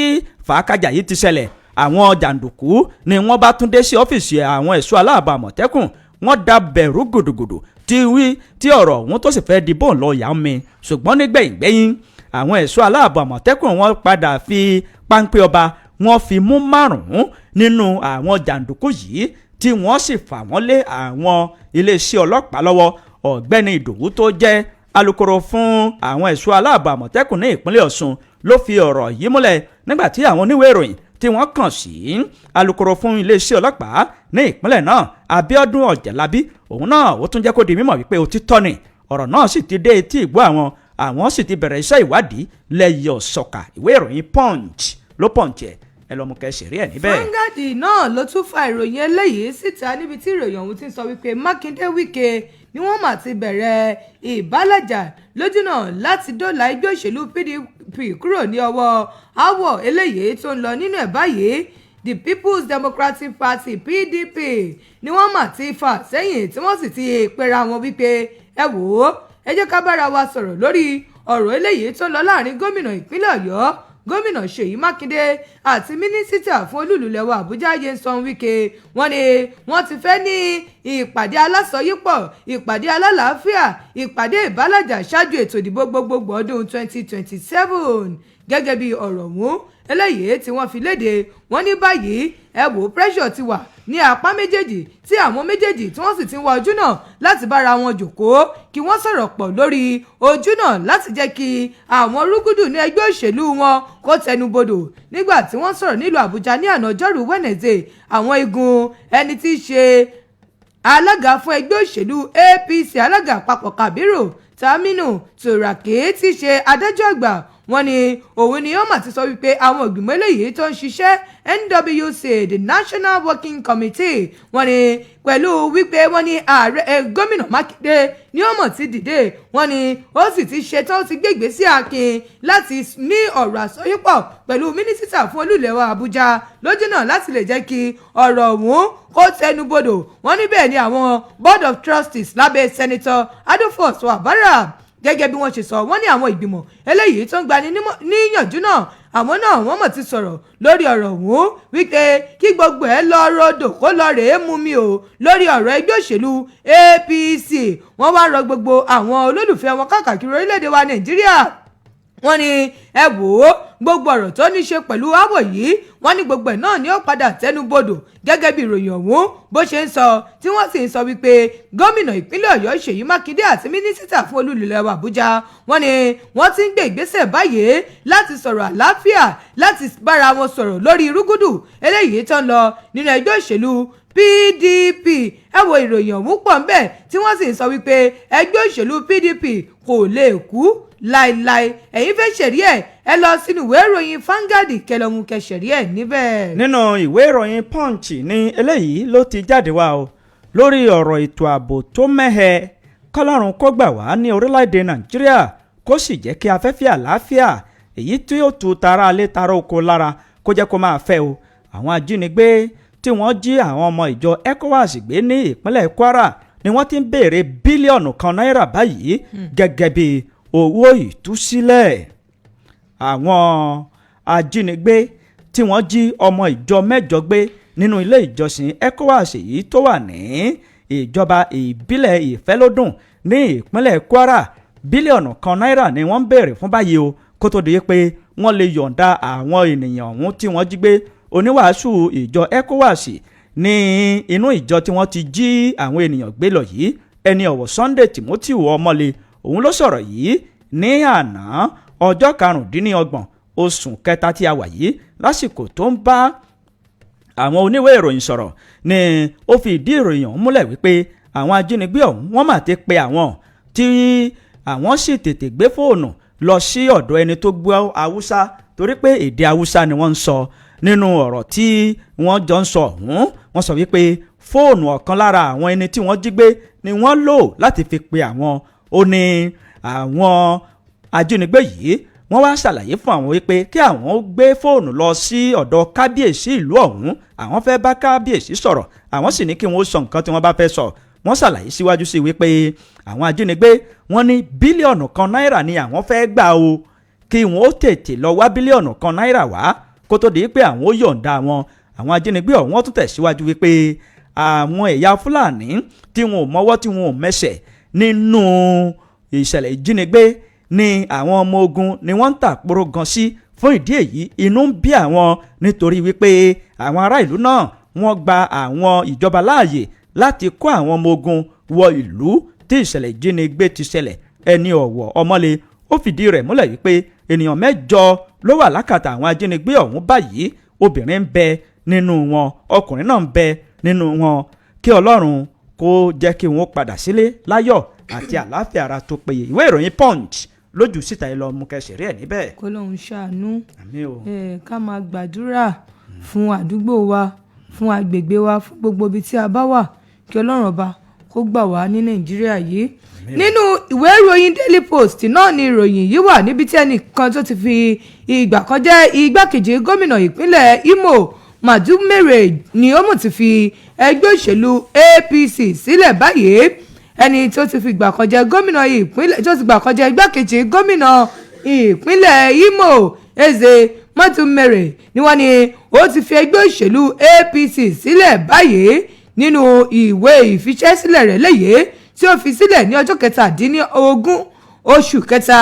fàákàjà yìí ti ṣẹlẹ̀ àwọn jàǹdùkú ni wọ́n bá tún dé sí ọ́fíìsì àwọn ẹ̀ṣọ́ aláàbò Àmọ̀tẹ́kùn wọ́n da bẹ̀rù gòdògòdò tí ọ̀rọ̀ ọ̀hún tó sì fẹ́ di bóun lọ yà mí ṣùgbọ́n nígbẹ̀yìngbẹ̀yìn àwọn ẹ̀ṣọ́ aláàbò Àmọ̀tẹ́kùn wọ́n padà fi páńpẹ́ ọba wọ́n fi mú 5 nínú àwọn jàǹdùkú yìí tí wọ́n sì fà wọ́n lé àwọn iléeṣẹ́ ọlọ́pàá lọ́wọ́ ọ̀gbẹ́ni Ìdòwú tó jẹ́ alukoro fún àwọn ẹ̀ṣọ́ aláàbò Àmọ̀tẹ́kùn ní ìpínlẹ̀ Ọ̀ṣun ló fi ọ̀rọ̀ yìí múlẹ̀ nígbà tí àwọn oníwèé ìròyìn tí wọ́n kàn sí alukoro fún iléeṣẹ́ ọlọ́pàá ní ìpínlẹ̀ náà Abíọ́dún Ọ̀jẹ̀lábí òun náà ó tún jẹ́ kó di mímọ̀ wípé òtítọ́ ni ọ̀rọ̀ náà sì ti dé etí ìgbọ́ àwọn sì ti bẹ̀rẹ̀ iṣẹ́ ìwádìí lẹ́yìn ọ̀sọ̀kà ìwé ìròyìn Punch ló pọ̀ǹtì ẹ lọ mú kẹsì rí ẹ níbẹ̀. Vanguard náà ló tún fa ìròyìn eléyìí síta níbi tí ìròyìn ọ̀hún ti ń sọ wípé Mákindé Wike ni wọ́n mà ti bẹ̀rẹ̀ ìbálàjà lójúnà láti dóòlà ẹgbẹ́ òṣèlú PDP kúrò ní ọwọ́ aáwọ̀ eléyìí tó ń lọ nínú ẹ̀ báyìí the People's Democratic Party PDP ni wọ́n mà ti fà sẹ́yìn tí wọ́n sì ti pera wọn wípé ẹ wò ó ẹ jẹ́ ká bára wa sọ̀rọ̀ lórí ọ̀rọ̀ eléyìí tó ń lọ láàrin gómìnà ìpínlẹ̀ Ọ̀yọ́ gómìnà Ṣèyí Mákindé àti mínísítà fún olúlulẹ̀wà Àbújá Nyesom Wike wọ́n ní wọ́n ti fẹ́ ní ìpàdé alásọyípọ̀ ìpàdé alálàáfíà ìpàdé ìbálàjà ṣáájú ètò ìdìbò gbogbogbò ọdún 2027 gẹ́gẹ́ bí ọ̀rọ̀ mú eléyìí tí wọ́n fi léde wọ́n ní báyìí ẹ wò pressure ti wà ní apá méjèèjì tí àwọn méjèèjì tí wọ́n sì ti ń wá ojú náà láti bára wọn jòkóó kí wọ́n sọ̀rọ̀ pọ̀ lórí ojú náà láti jẹ́ kí àwọn rúgúdù ní ẹgbẹ́ òṣèlú wọn kó tẹnubodò nígbà tí wọ́n sọ̀rọ̀ nílùú Àbújá ní àná ọjọ́rú Wednesday àwọn igun ẹni tí í ṣe alága fún ẹgbẹ́ òṣèlú APC alága àpapọ̀ Kabiru Taminu Turaki tí í ṣe adájọ́ àgbà wọ́n ní òun ni ó mà ti sọ wípé àwọn ìgbìmọ̀ eléyìí tó ń ṣiṣẹ́ NWC the National Working Committee wọ́n ní pẹ̀lú wípé wọ́n ní ààrẹ gómìnà Mákindé ni ó mọ̀ ti dìde wọ́n ní ó sì ti ṣetán ó ti gbé ìgbésẹ̀ akin láti ní ọ̀rọ̀ àsọyípọ̀ pẹ̀lú mínísítà fún olú-ilẹ̀ wa Àbújá lójú náà láti lè jẹ́ kí ọ̀rọ̀ ọ̀hún kó tẹnubodò wọ́n ní bẹ́ẹ̀ ni àwọn Board of Trustees lábẹ́ Senator Adolphus Wabara gẹ́gẹ́ bí wọ́n ṣe sọ wọ́n ní àwọn ìgbìmọ̀ eléyìí tó ń gbani níyànjú náà àwọn náà wọ́n mọ̀ ti sọ̀rọ̀ lórí ọ̀rọ̀ ọ̀hún wípé kí gbogbo ẹ̀ lọ rodò kó lọ rèé mú mi o lórí ọ̀rọ̀ ẹgbẹ́ òṣèlú APC wọ́n wá rọ gbogbo àwọn olólùfẹ́ wọn káàkiri orílẹ̀-èdè wa Nàìjíríà wọ́n ní ẹ wò ó gbogbo ọ̀rọ̀ tó ní ṣe pẹ̀lú àwọ̀ yìí wọ́n ní gbogbo ẹ̀ náà ni ó padà tẹnubodò gẹ́gẹ́ bí ìròyìn ọ̀hún bó ṣe ń sọ tí wọ́n sì ń sọ wípé gómìnà ìpínlẹ̀ Ọ̀yọ́ Ṣèyí Mákindé àti mínísítà fún olú-ilẹ̀ wa Àbújá wọ́n ní wọ́n ti ń gbé ìgbésẹ̀ báyìí láti sọ̀rọ̀ àlàáfíà láti bára wọn sọ̀rọ̀ lórí irúgúdù eléyìí tó ń lọ nínú ẹgbẹ́ òṣèlú PDP ẹ wo ìròyìn ọ̀hún pọ̀ ńbẹ̀ tí wọ́n sì ń sọ wípé ẹgbẹ́ òṣèlú PDP kò lè kú láéláé ẹ̀yin fẹ́ ṣẹ̀rí ẹ̀ ẹ lọ sínú ìwé ìròyìn Vanguard kẹlọ́mù kẹsẹ̀rí ẹ̀ níbẹ̀. nínú ìwé ìròyìn Punch ní eléyìí ló ti jáde wá o lórí ọ̀rọ̀ ètò ààbò tó mẹ́hẹ kọ́lọ́run kó gbà wá ní orílẹ̀-èdè Nàìjíríà kó sì jẹ́ kí afẹ́fẹ́ àlàáfíà èyí tí ó tu tara alẹ́ tara oko lára kó jẹ́ kó máa fẹ́ o àwọn ajínigbé tí wọ́n jí àwọn ọmọ ìjọ ECOWAS gbé ní ìpínlẹ̀ Kwara ni wọ́n ti ń béèrè bílíọ̀nù kan náírà báyìí gẹ́gẹ́ bí owó ìtúsílẹ̀ àwọn ajínigbé tí wọ́n jí ọmọ ìjọ mẹ́jọ gbé nínú ilé ìjọsìn ECOWAS yìí tó wà ní ìjọba ìbílẹ̀ Ìfẹ́lódùn ní ìpínlẹ̀ Kwara bílíọ̀nù kan náírà ni wọ́n ń béèrè fún báyìí o kó tó di pé wọ́n lè yọ̀ǹda àwọn ènìyàn ọ̀hún tí wọ́n jí gbé oníwàásù ìjọ ECOWAS ní inú ìjọ tí wọ́n ti jí àwọn ènìyàn gbé lọ yìí ẹni ọ̀wọ̀ Sunday Timothy Ọmọlé òun ló sọ̀rọ̀ yìí ní àná ọjọ́ 25 oṣù kẹta tí a wà yìí lásìkò tó ń bá àwọn oníwèé ìròyìn sọ̀rọ̀ ni ó fi ìdí ìròyìn ọ̀hún múlẹ̀ wípé àwọn ajínigbé ọ̀hún wọ́n mà ti pe àwọn tí àwọn sì tètè gbé fóònù lọ sí ọ̀dọ̀ ẹni tó gbọ́ Haúsá torí pé èdè Haúsá ni wọ́n ń sọ nínú ọ̀rọ̀ tí wọ́n jọ ń sọ ọ̀hún wọ́n sọ wípé fóònù ọ̀kan lára àwọn ẹni tí wọ́n jí gbé ni wọ́n lò láti fi pe àwọn ó ní àwọn ajínigbé yìí wọ́n wá ṣàlàyé fún àwọn wípé kí àwọn ó gbé fóònù lọ sí ọ̀dọ̀ kábíyèsí ìlú ọ̀hún àwọn fẹ́ bá kábíyèsí sọ̀rọ̀ àwọn sì ní kí wọ́n sọ nǹkan tí wọ́n bá fẹ́ sọ wọ́n ṣàlàyé síwájú sí wípé àwọn ajínigbé wọ́n ní bílíọ̀nù kan náírà ni àwọn fẹ́ gbà o kí wọ́n ó tètè lọ wá bílíọ̀nù kan náírà wá kó tó di pé àwọn ó yọ̀ǹda àwọn ajínigbé ọ̀hún wọ́n tún tẹ̀síwájú wípé àwọn ẹ̀yà Fúlàní tí wọn ò mọwọ́ tí wọn ò mẹsẹ̀ nínú ìṣẹ̀lẹ̀ ìjínigbé ni àwọn ọmọ ogun ni wọ́n ń tàpóró gan sí fún ìdí èyí inú ń bí àwọn nítorí wípé àwọn ará ìlú náà wọ́n gba àwọn ìjọba láàyè láti kó àwọn ọmọ ogun wọ ìlú tí ìṣẹ̀lẹ̀ ìjínigbé ti ṣẹlẹ̀ ẹni ọ̀wọ̀ Ọmọlé ó fìdí rẹ̀ múlẹ̀ wípé ènìyàn 8 ló wà lákàtà àwọn ajínigbé ọ̀hún báyìí obìnrin ń bẹ nínú wọn ọkùnrin náà ń bẹ nínú wọn kí Ọlọ́run kó jẹ́ kí wọ́n padà sílé láyọ̀ àti àlàáfíà ara tó péye ìwé ìròyìn Punch lójú síta ìlọ mú kẹsìrì ẹ̀ níbẹ̀. kó lóun ṣàánú àmín o. ká máa gbàdúrà fún àdúgbò wa fún agbègbè wa fún gbogbo ibi tí a bá wà kí Ọlọ́run ọba kó gbà wá ní Nàìjíríà yìí. nínú ìwé ìròyìn Daily Post náà ni ìròyìn yìí wà níbi tí ẹnìkan tó ti fi ìgbà kan jẹ́ igbákejì gómìnà ìpínlẹ̀ Imo Madumere ni ó mọ̀ ti fi ẹgbẹ́ òṣèlú APC sílẹ̀ báyìí ẹni tó ti fi ìgbà kan jẹ́ gómìnà ìpínlẹ̀ tó ti gbà kan jẹ́ igbákejì gómìnà ìpínlẹ̀ Imo Eze Madumere ni wọ́n ní ó ti fi ẹgbẹ́ òṣèlú APC sílẹ̀ báyìí nínú ìwé ìfiṣẹ́sílẹ̀ rẹ̀ léyìí tí ó fi sílẹ̀ ní ọjọ́ 17 oṣù kẹta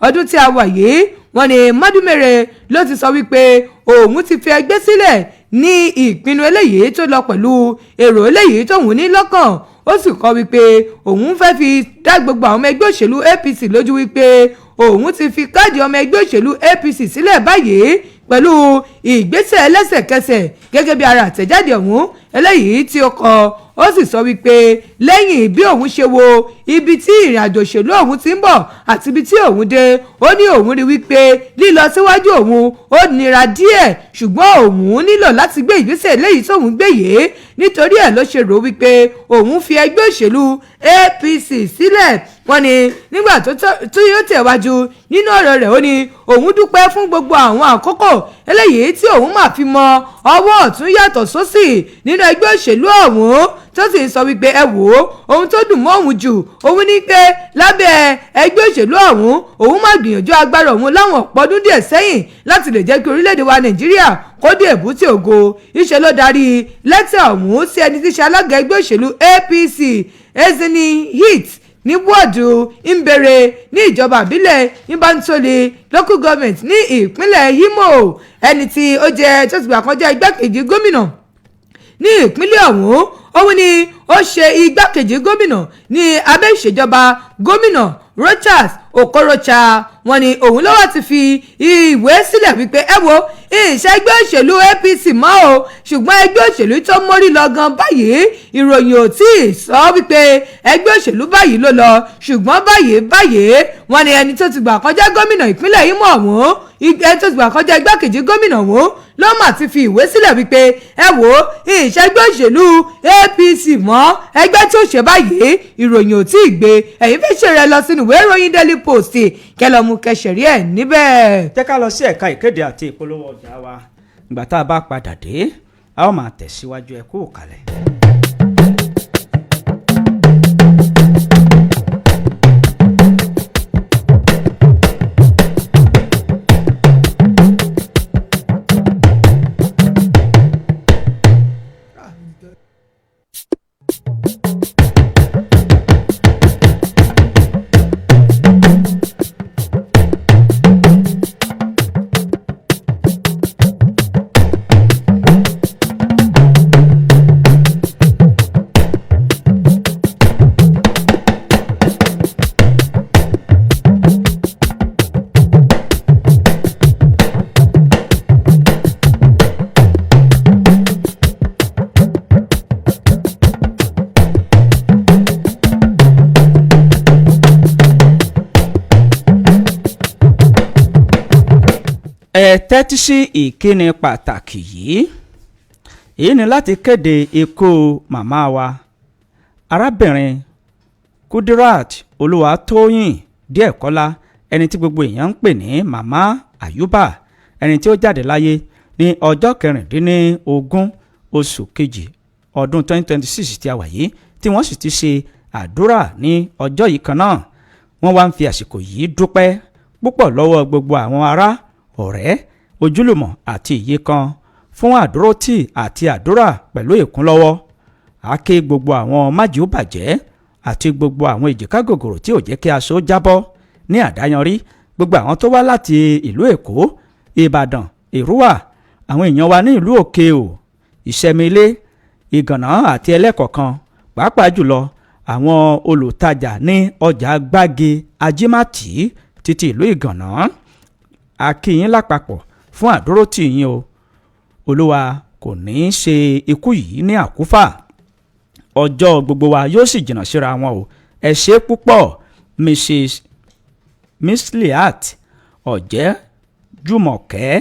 ọdún tí a wà yìí wọ́n ní Madumere ló ti sọ wípé òun ti fi ẹgbẹ́ sílẹ̀ ní ìpinnu eléyìí tó lọ pẹ̀lú èrò eléyìí tóun ní lọ́kàn ó sì kọ wípé òun fẹ́ fi dá gbogbo àwọn ọmọ ẹgbẹ́ òṣèlú APC lójú wípé òun ti fi káàdì ọmọ ẹgbẹ́ òṣèlú APC sílẹ̀ báyìí pẹ̀lú ìgbésẹ̀ lẹ́sẹ̀kẹsẹ̀ gẹ́gẹ́ bí ara àtẹ̀jáde ọ̀hún eléyìí tí ó kọ ó sì sọ wípé lẹ́yìn bí òun ṣe wo ibi tí ìrìn àjò òṣèlú òun ti ń bọ̀ àti ibi tí òun dé ó ní òun rí wípé lílọ síwájú òun ó nira díẹ̀ ṣùgbọ́n òun nílò láti gbé ìgbésẹ̀ léyìí tóun gbé yìí nítorí ẹ̀ ló ṣe rò wípé òun fi ẹgbẹ́ òṣèlú APC sílẹ̀ wọ́n ní nígbà tó yóò tẹ̀wájú nínú ọ̀rọ̀ rẹ̀ ó ní òun dúpẹ́ fún gbogbo àwọn àkókò eléyìí tí òun máa fi mọ ọwọ́ ọ̀tún yàtọ̀ sósì nínú ẹgbẹ́ òṣèlú ọ̀hún tó sì sọ wípé ẹ wò ó ohun tó dùn mọ́ òun jù òun ní pé lábẹ́ ẹgbẹ́ òṣèlú ọ̀hún òun máa gbìyànjú agbára òun láwọn ọ̀pọ̀ ọdún díẹ̀ sẹ́yìn láti lè jẹ́ kí orílẹ̀-èdè wa Nàìjíríà kó dé èbúté ògo ìṣe ló darí lẹ́tà ọ̀hún sí ẹni tí í ṣe alága ẹgbẹ́ òṣèlú APC Ezinni Hit ní wọ́ọ̀dù Mbere ní ìjọba ìbílẹ̀ Mbantole local government ní ìpínlẹ̀ Imo ẹni tí ó jẹ́ tó ti gbà kan jẹ́ igbákejì gómìnà ní ìpínlẹ̀ ọ̀hún òun ni ó ṣe igbákejì gómìnà ní abẹ́ ìṣèjọba gómìnà Rochas Okorocha wọ́n ní òun ló wá ti fi ìwé sílẹ̀ wípé ẹ wo ìṣẹ́gbẹ́ òṣèlú APC mọ́ o ṣùgbọ́n ẹgbẹ́ òṣèlú tó mórí lọ gan báyìí ìròyìn ò tí ì sọ wípé ẹgbẹ́ òṣèlú báyìí ló lọ ṣùgbọ́n báyìí wọ́n ní ẹni tó ti gbà kọjá gómìnà ìpínlẹ̀ Imo ọ̀hún ẹni tó ti gbà kọjá igbákejì gómìnà ọ̀hún ló mà ti fi ìwé sílẹ̀ wípé ẹ wo ìṣẹ́gbẹ́ òṣèlú APC mọ́ ẹgbẹ́ tó ṣe báyìí ìròyìn ò tí ì gbé ẹ̀yin fẹ́ ṣe rẹ lọ sínú ìwé ìròyìn Daily Post kẹlọ́mù kẹsẹ̀rí ẹ̀ níbẹ̀. jẹ́ ká lọ sí ẹ̀ka ìkéde àti ìpolówó ọjà wa ìgbà tá a bá padà dé a ó máa tẹ̀síwájú ẹ kú òkàlẹ̀. ẹ tẹ́tí sí ìkíni pàtàkì yìí èyí ni láti kéde ikú màmá wa arábìnrin Kudirat Olúwatóyìn Díẹ̀kọ́lá ẹni tí gbogbo èèyàn ń pè ní màmá Àyùbá ẹni tí ó jáde láyé ní ọjọ́ 16 oṣù kejì ọdún 2026 tí a wà yìí tí wọ́n sì ti ṣe àdúrà ní ọjọ́ yìí kan náà wọ́n wá ń fi àsìkò yìí dúpẹ́ púpọ̀ lọ́wọ́ gbogbo àwọn ará ọ̀rẹ́ ojúlùmọ̀ àti ìyíkan fún àdúrótì àti àdúrà pẹ̀lú ìkúnlọ́wọ́ a kí gbogbo àwọn májèúbàjẹ́ àti gbogbo àwọn èjìká gògòrò tí ò jẹ́ kí aṣọ jábọ́ ní àdáyanrí gbogbo àwọn tó wá láti ìlú Èkó Ìbàdàn Èrúwà àwọn èèyàn wa ní ìlú Òkè ò Ìṣẹ̀mílé Ìgànná àti Ẹlẹ́kọ̀ọ́kan pàápàá jùlọ àwọn olùtajà ní ọjà Gbági Ajímàtì títí ìlú Ìgànná a kí yín lápapọ̀ fún àdúrótì yín o Olúwa kò ní í ṣe ikú yìí ní àkúfà ọjọ́ gbogbo wa yóò sì jìnnà síra wọn o ẹ ṣé púpọ̀ Mrs. Misliat Ọ̀jẹ́jùmọ̀kẹ́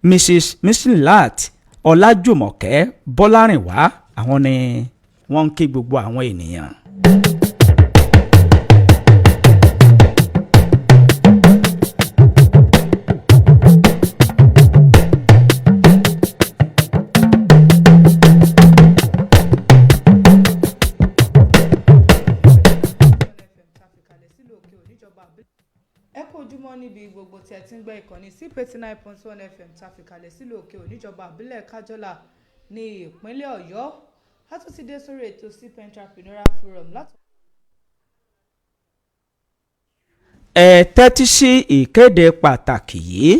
Mrs. Misliat Ọlájùmọ̀kẹ́ Bọ́lárìnwá àwọn ni wọ́n ń kí gbogbo àwọn ènìyàn. ẹ kú ojúmọ́ níbi gbogbo tí ẹ ti ń gbọ́ ìkànnì sí 89.1 FM tàfikàlẹ̀ sílùú òkè òníjọba àbílẹ̀ kájọ́là ní ìpínlẹ̀ Ọ̀yọ́ a tún ti dé sórí ètò CP Entrepreneurial Forum láti. ẹ tẹ́tí sí ìkéde pàtàkì yìí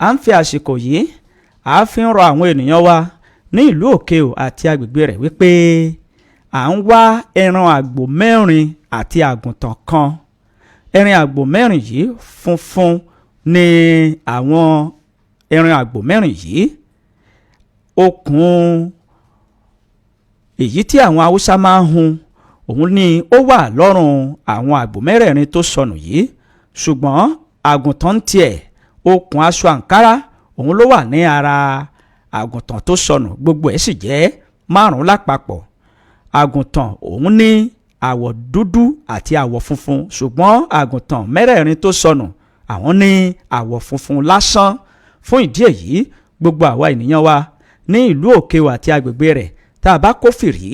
à ń fi àsìkò yìí à fi ń rọ àwọn ènìyàn wa ní ìlú Òkè ò àti agbègbè rẹ̀ wípé à ń wá ẹran àgbò 4 àti àgùntàn kan ẹran àgbò 4 yìí funfun ni àwọn ẹran àgbò mẹ́rin yìí okùn èyí tí àwọn haúsá máa ń hun òun ni ó wà lọ́rùn àwọn àgbò mẹ́rẹ̀ẹ̀rin tó sọnù yìí ṣùgbọ́n àgùntàn tiẹ̀ okùn aṣọ àǹkárá òun ló wà ní ara àgùntàn tó sọnù gbogbo ẹ̀ sì jẹ́ 5 lápapọ̀. àgùntàn òun ní àwọ̀ dúdú àti àwọ̀ funfun ṣùgbọ́n àgùntàn mẹ́rẹ̀ẹ̀rin tó sọnù àwọn ní àwọ̀ funfun lásán. fún ìdí èyí gbogbo àwa ènìyàn wa ní ìlú Òkè-Ò àti agbègbè rẹ̀ tá a bá kófìrí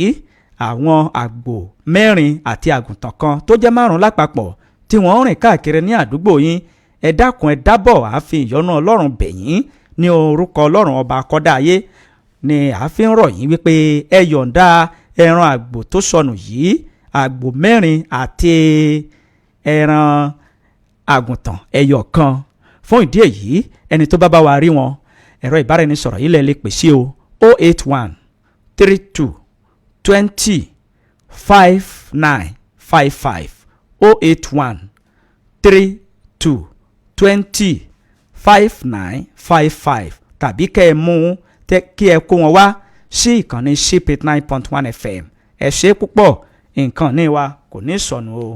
àwọn àgbò 4 àti àgùntàn kan tó jẹ́ 5 lápapọ̀ tí wọ́n rìn káàkiri ní àdúgbò yín ẹ dákun ẹ dábọ̀ á fi ìyọ́nú Ọlọ́run bẹ̀ yín ní orúkọ Ọlọ́run ọba akọ́dá ayé ni a fi ń rọ̀ yín wípé ẹ yọ̀ǹda ẹran àgbò tó sọnù yìí àgbò 4 àti ẹran àgùntàn ẹyọ kan. fún ìdí èyí ẹni tó bá wa rí wọn ẹ̀rọ ìbáraẹnisọ̀rọ̀ yìí lè pè sí o 081 32 20 5955 081 32 20 5955 tàbí kẹ́ ẹ mú kí ẹ kó wọn wá sí ìkànnì Ship 89.1 FM. ẹ ṣé púpọ̀ nǹkan ní wa kò ní sọnù o.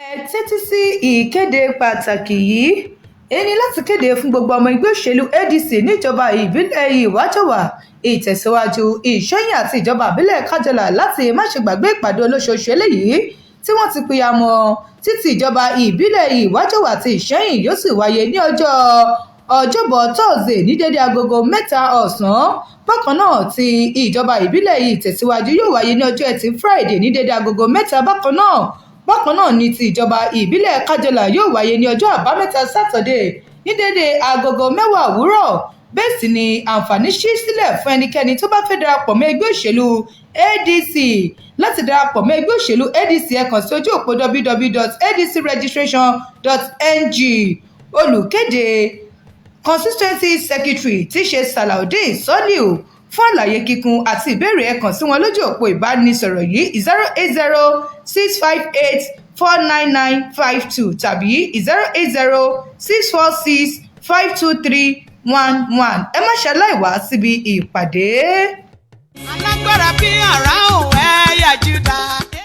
ẹ tẹ́tí sí ìkéde pàtàkì yìí ẹni láti kéde fún gbogbo ọmọ ẹgbẹ́ òṣèlú ADC níjọba ìbílẹ̀ Ìwájọwà Ìtẹ̀síwájú Ìṣẹ́yìn àti ìjọba ìbílẹ̀ Kájọlà láti má ṣe gbàgbé ìpàdé olóṣooṣù eléyìí tí wọ́n ti pìyàmọ́ títí ìjọba ìbílẹ̀ Ìwájọwà àti Ìṣẹ́yìn yóò sì wáyé ní ọjọ́bọ̀ Thursday ní dédé agogo 3 ọ̀sán. bákan náà tí ìjọba ìbílẹ̀ Ìtẹ̀síwájú yóò wáyé ní ọjọ́ Ẹtì Friday ní dédé agogo 3 bákan náà ní ti ìjọba ìbílẹ̀ Kájọlà yóò wáyé ní ọjọ́ Àbámẹ́ta Saturday ní dédé agogo 10 òwúrọ̀. bẹ́ẹ̀ sì ni àǹfààní ṣí sílẹ̀ fún ẹnikẹ́ni tó bá fẹ́ darapọ̀ mọ́ ẹgbẹ́ òṣèlú ADC. láti darapọ̀ mọ́ ẹgbẹ́ òṣèlú ADC ẹ kàn sí ojú òpó www.adcregistration.ng. olùkéde constituency secretary tí í ṣe Salaudeen Soliu. fún àlàyé kíkún àti ìbéèrè ẹ kàn sí wọn lójú òpó ìbánisọ̀rọ̀ yìí 08065849952 tàbí 08064652311. ẹ má ṣaláìwá síbi ìpàdé. alágbára bí àrá òun ẹ̀yà Júdà.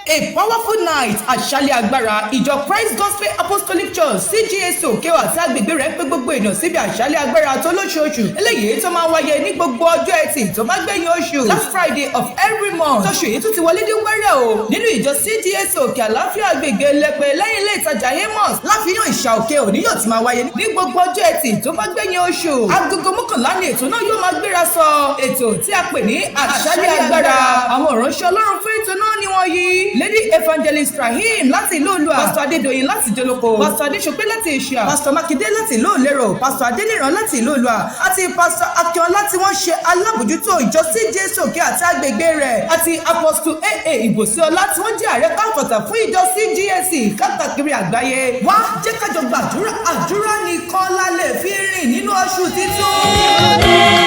A powerful night àṣálẹ́ agbára ìjọ Christ Gospel Apostolic Church CGS Òkè-Ò àti agbègbè rẹ̀ pé gbogbo èèyàn síbi àṣálẹ́ agbára tó lóṣooṣù eléyìí tó máa wáyé ní gbogbo ọjọ́ Ẹtì tó bá gbẹ̀yìn oṣù last Friday of every month. tóṣù yìí tún ti wọlé dé wẹ́rẹ́ o nínú ìjọ CGS Òkè Àlàáfíà agbègbè Lẹ́pẹ́ lẹ́yìn ilé ìtajà Amos láfihàn ìṣà Òkè-Ò ní yóò ti máa wáyé ní gbogbo ọjọ́ Ẹtì tó bá gbẹ̀yìn oṣù. agogo 11 ni ètò náà yóò máa gbéra sọ ètò tí a pè ní àṣálẹ́ agbára. àwọn ìránṣẹ́ Ọlọ́run fún ètò náà ni wọ́n yí Lady Evangelist Rahim láti ìlú Olúwa, Pastor Adédoyin láti Joloko, Pastor Adéṣọpé láti Ìṣà, Pastor Makinde láti ìlú Òlérò, Pastor Adéníran láti ìlú Olúwa àti Pastor Akínọlá tí wọ́n ṣe alábòjútó ìjọ CJS Òkè àti agbègbè rẹ̀ àti Apostle AA Ìbòsíọlá tí wọ́n jẹ́ ààrẹ káfọ̀tà fún ìjọ CJS káàkiri àgbáyé. wá jẹ́ kájọ gbàdúrà, àdúrà nìkan la lè fi rìn nínú oṣù títún.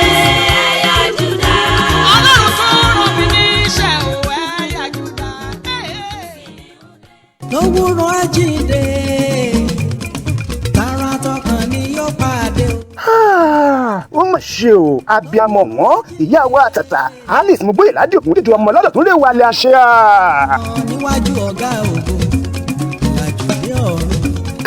Ọlọ́run tó ràn mí níṣẹ́ o ẹ̀yà Júdà. lówùrọ̀ àjíǹde tààrà tọkàn ni yóò pàdé o. ó mà ṣe o abiyamọ wọn ìyá wa àtàtà Alice Mugboyelade Ògúndídé ọmọ lọ́dọ̀ tó lè wálé àṣẹ. níwájú ọ̀gá ògo ìlàjì ní ọ̀run.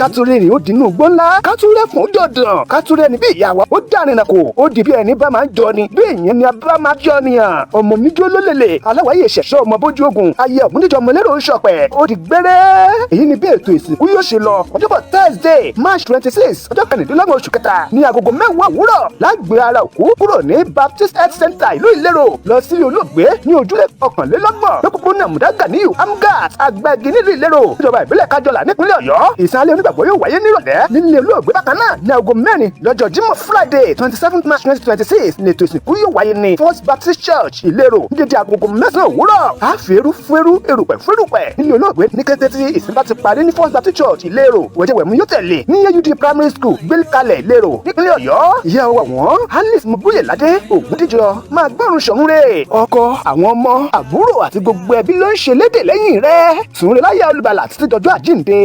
kátúrẹ́ rè ó dínú igbó ńlá kátúrẹ́ fún dandan kátúrẹ́ ni bí ìyá wa ó dárìnà kò ó di bí ẹni bá máa ń jọ ni bí èèyàn ni a bá máa jọ nìyàn ọmọ mi jó lólèlè aláwáyé ṣẹ̀ṣọ́ ọmọ bójú ogun ayé Ògúndídé ọmọ lérò ń ṣọpẹ́ ó di gbẹ́rẹ́ èyí ni bí ètò ìsìnkú yóò ṣe lọ ọjọ́bọ̀ Thursday March 26 ọjọ́ kẹrìndínlọ́gbọ̀n oṣù kẹta ní agogo 10 òwúrọ̀ lágbè ara òkú kúrò ní Baptist Health Center ìlú Ìlérò lọ sílé olóògbé ní ojúlé 21 lópòpónà Mùdágàníyù Amgat Agbẹ́gi nílùú Ìlérò ìjọba ìbílẹ̀ Kájọlà nípínlẹ̀ Ọ̀yọ́ ìsàlẹ̀ onígbàgbọ́ yóò wáyé nírọ̀lẹ́ nílé olóògbé bákan náà ní aago 4 lọ́jọ́ Jímọ̀ Friday 27 March 2026 ní ètò ìsìnkú yóò wáyé ní First Baptist Church Ìlérò ní dédé agogo 9 òwúrọ̀ àfẹ́rú fẹ́rú erùpẹ̀ fẹ́rùpẹ̀ nílé olóògbé ní kété tí ìsìn bá ti parí ní First Baptist Church Ìlérò wẹ̀jẹ̀wẹ̀mú yóò tẹ̀lé ní AUD Primary School gbélkalẹ̀ Ìlérò nípínlẹ̀ Ọ̀yọ́ ìyá wa wọ́n Alice Mugboyelade Ògúndíjọ máa gbọ́rùn ṣọ̀run rè ọkọ àwọn ọmọ àbúrò àti gbogbo ẹbí ló ń ṣe lédè lẹ́yìn rẹ̀. sùnrè láyé olùgbàlà títí dọjọ́ àjíǹde.